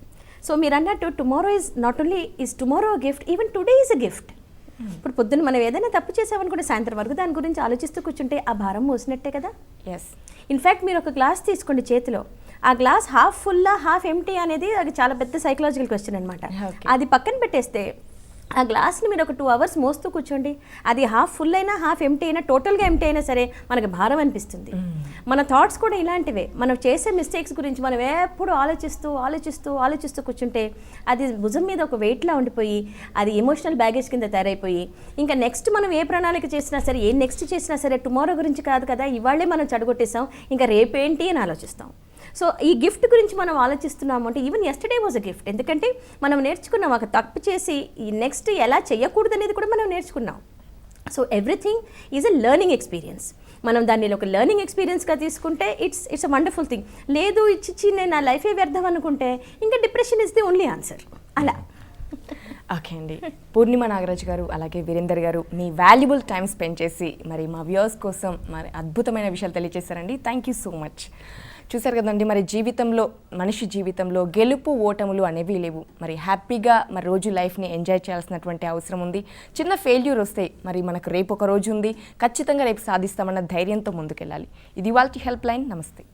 సో మీరు అన్నట్టు tomorrow is not only is tomorrow gift, even today is a gift. ఇప్పుడు పొద్దున్న మనం ఏదైనా తప్పు చేసామనుకుంటే సాయంత్రం వరకు దాని గురించి ఆలోచిస్తూ కూర్చుంటే ఆ భారం మోసినట్టే కదా. ఇన్ఫ్యాక్ట్ మీరు ఒక గ్లాస్ తీసుకోండి చేతిలో, ఆ గ్లాస్ హాఫ్ ఫుల్లా హాఫ్ ఎంటీ అనేది అది చాలా పెద్ద సైకలాజికల్ క్వశ్చన్ అనమాట. అది పక్కన పెట్టేస్తే ఆ గ్లాస్ని మీరు ఒక 2 hours మోస్తూ కూర్చోండి, అది హాఫ్ ఫుల్ అయినా హాఫ్ ఎంటీ అయినా టోటల్గా ఎంటీ అయినా సరే మనకు భారం అనిపిస్తుంది. మన థాట్స్ కూడా ఇలాంటివే. మనం చేసే మిస్టేక్స్ గురించి మనం ఎప్పుడు ఆలోచిస్తూ కూర్చుంటే అది భుజం మీద ఒక వెయిట్లా ఉండిపోయి అది ఎమోషనల్ బ్యాగేజ్ కింద తయారైపోయి ఇంకా నెక్స్ట్ మనం ఏ ప్రణాళిక చేసినా సరే నెక్స్ట్ చేసినా సరే టుమారో గురించి కాదు కదా, ఇవాళే మనం చెడగొట్టేసాం, ఇంకా రేపేంటి అని ఆలోచిస్తాం. సో ఈ గిఫ్ట్ గురించి మనం ఆలోచిస్తున్నాము అంటే even yesterday was a gift. ఎందుకంటే మనం నేర్చుకున్నాం ఒక తప్పు చేసి ఈ నెక్స్ట్ ఎలా చేయకూడదు అనేది కూడా మనం నేర్చుకున్నాం. So everything is a learning experience. మనం దాన్ని ఒక లెర్నింగ్ ఎక్స్పీరియన్స్గా తీసుకుంటే ఇట్స్ అ వండర్ఫుల్ థింగ్. లేదు ఇచ్చి నేను నా లైఫే వ్యర్థం అనుకుంటే ఇంకా depression is the only answer. అలా. ఓకే అండి, పూర్ణిమ నాగరాజ్ గారు అలాగే వీరేందర్ గారు మీ వాల్యుబుల్ టైం స్పెండ్ చేసి మరి మా వ్యూవర్స్ కోసం మరి అద్భుతమైన విషయాలు తెలియజేశారండి. Thank you so much. చూసారు కదండి, మరి మనిషి జీవితంలో గెలుపు ఓటములు అనేవి లేవు. మరి హ్యాపీగా మరి రోజు లైఫ్ని ఎంజాయ్ చేయాల్సినటువంటి అవసరం ఉంది. చిన్న ఫెయిల్యూర్ వస్తే మరి మనకు రేపు ఒక రోజు ఉంది, ఖచ్చితంగా రేపు సాధిస్తామన్న ధైర్యంతో ముందుకెళ్ళాలి. ఇది వాళ్ళ హెల్ప్ లైన్. నమస్తే.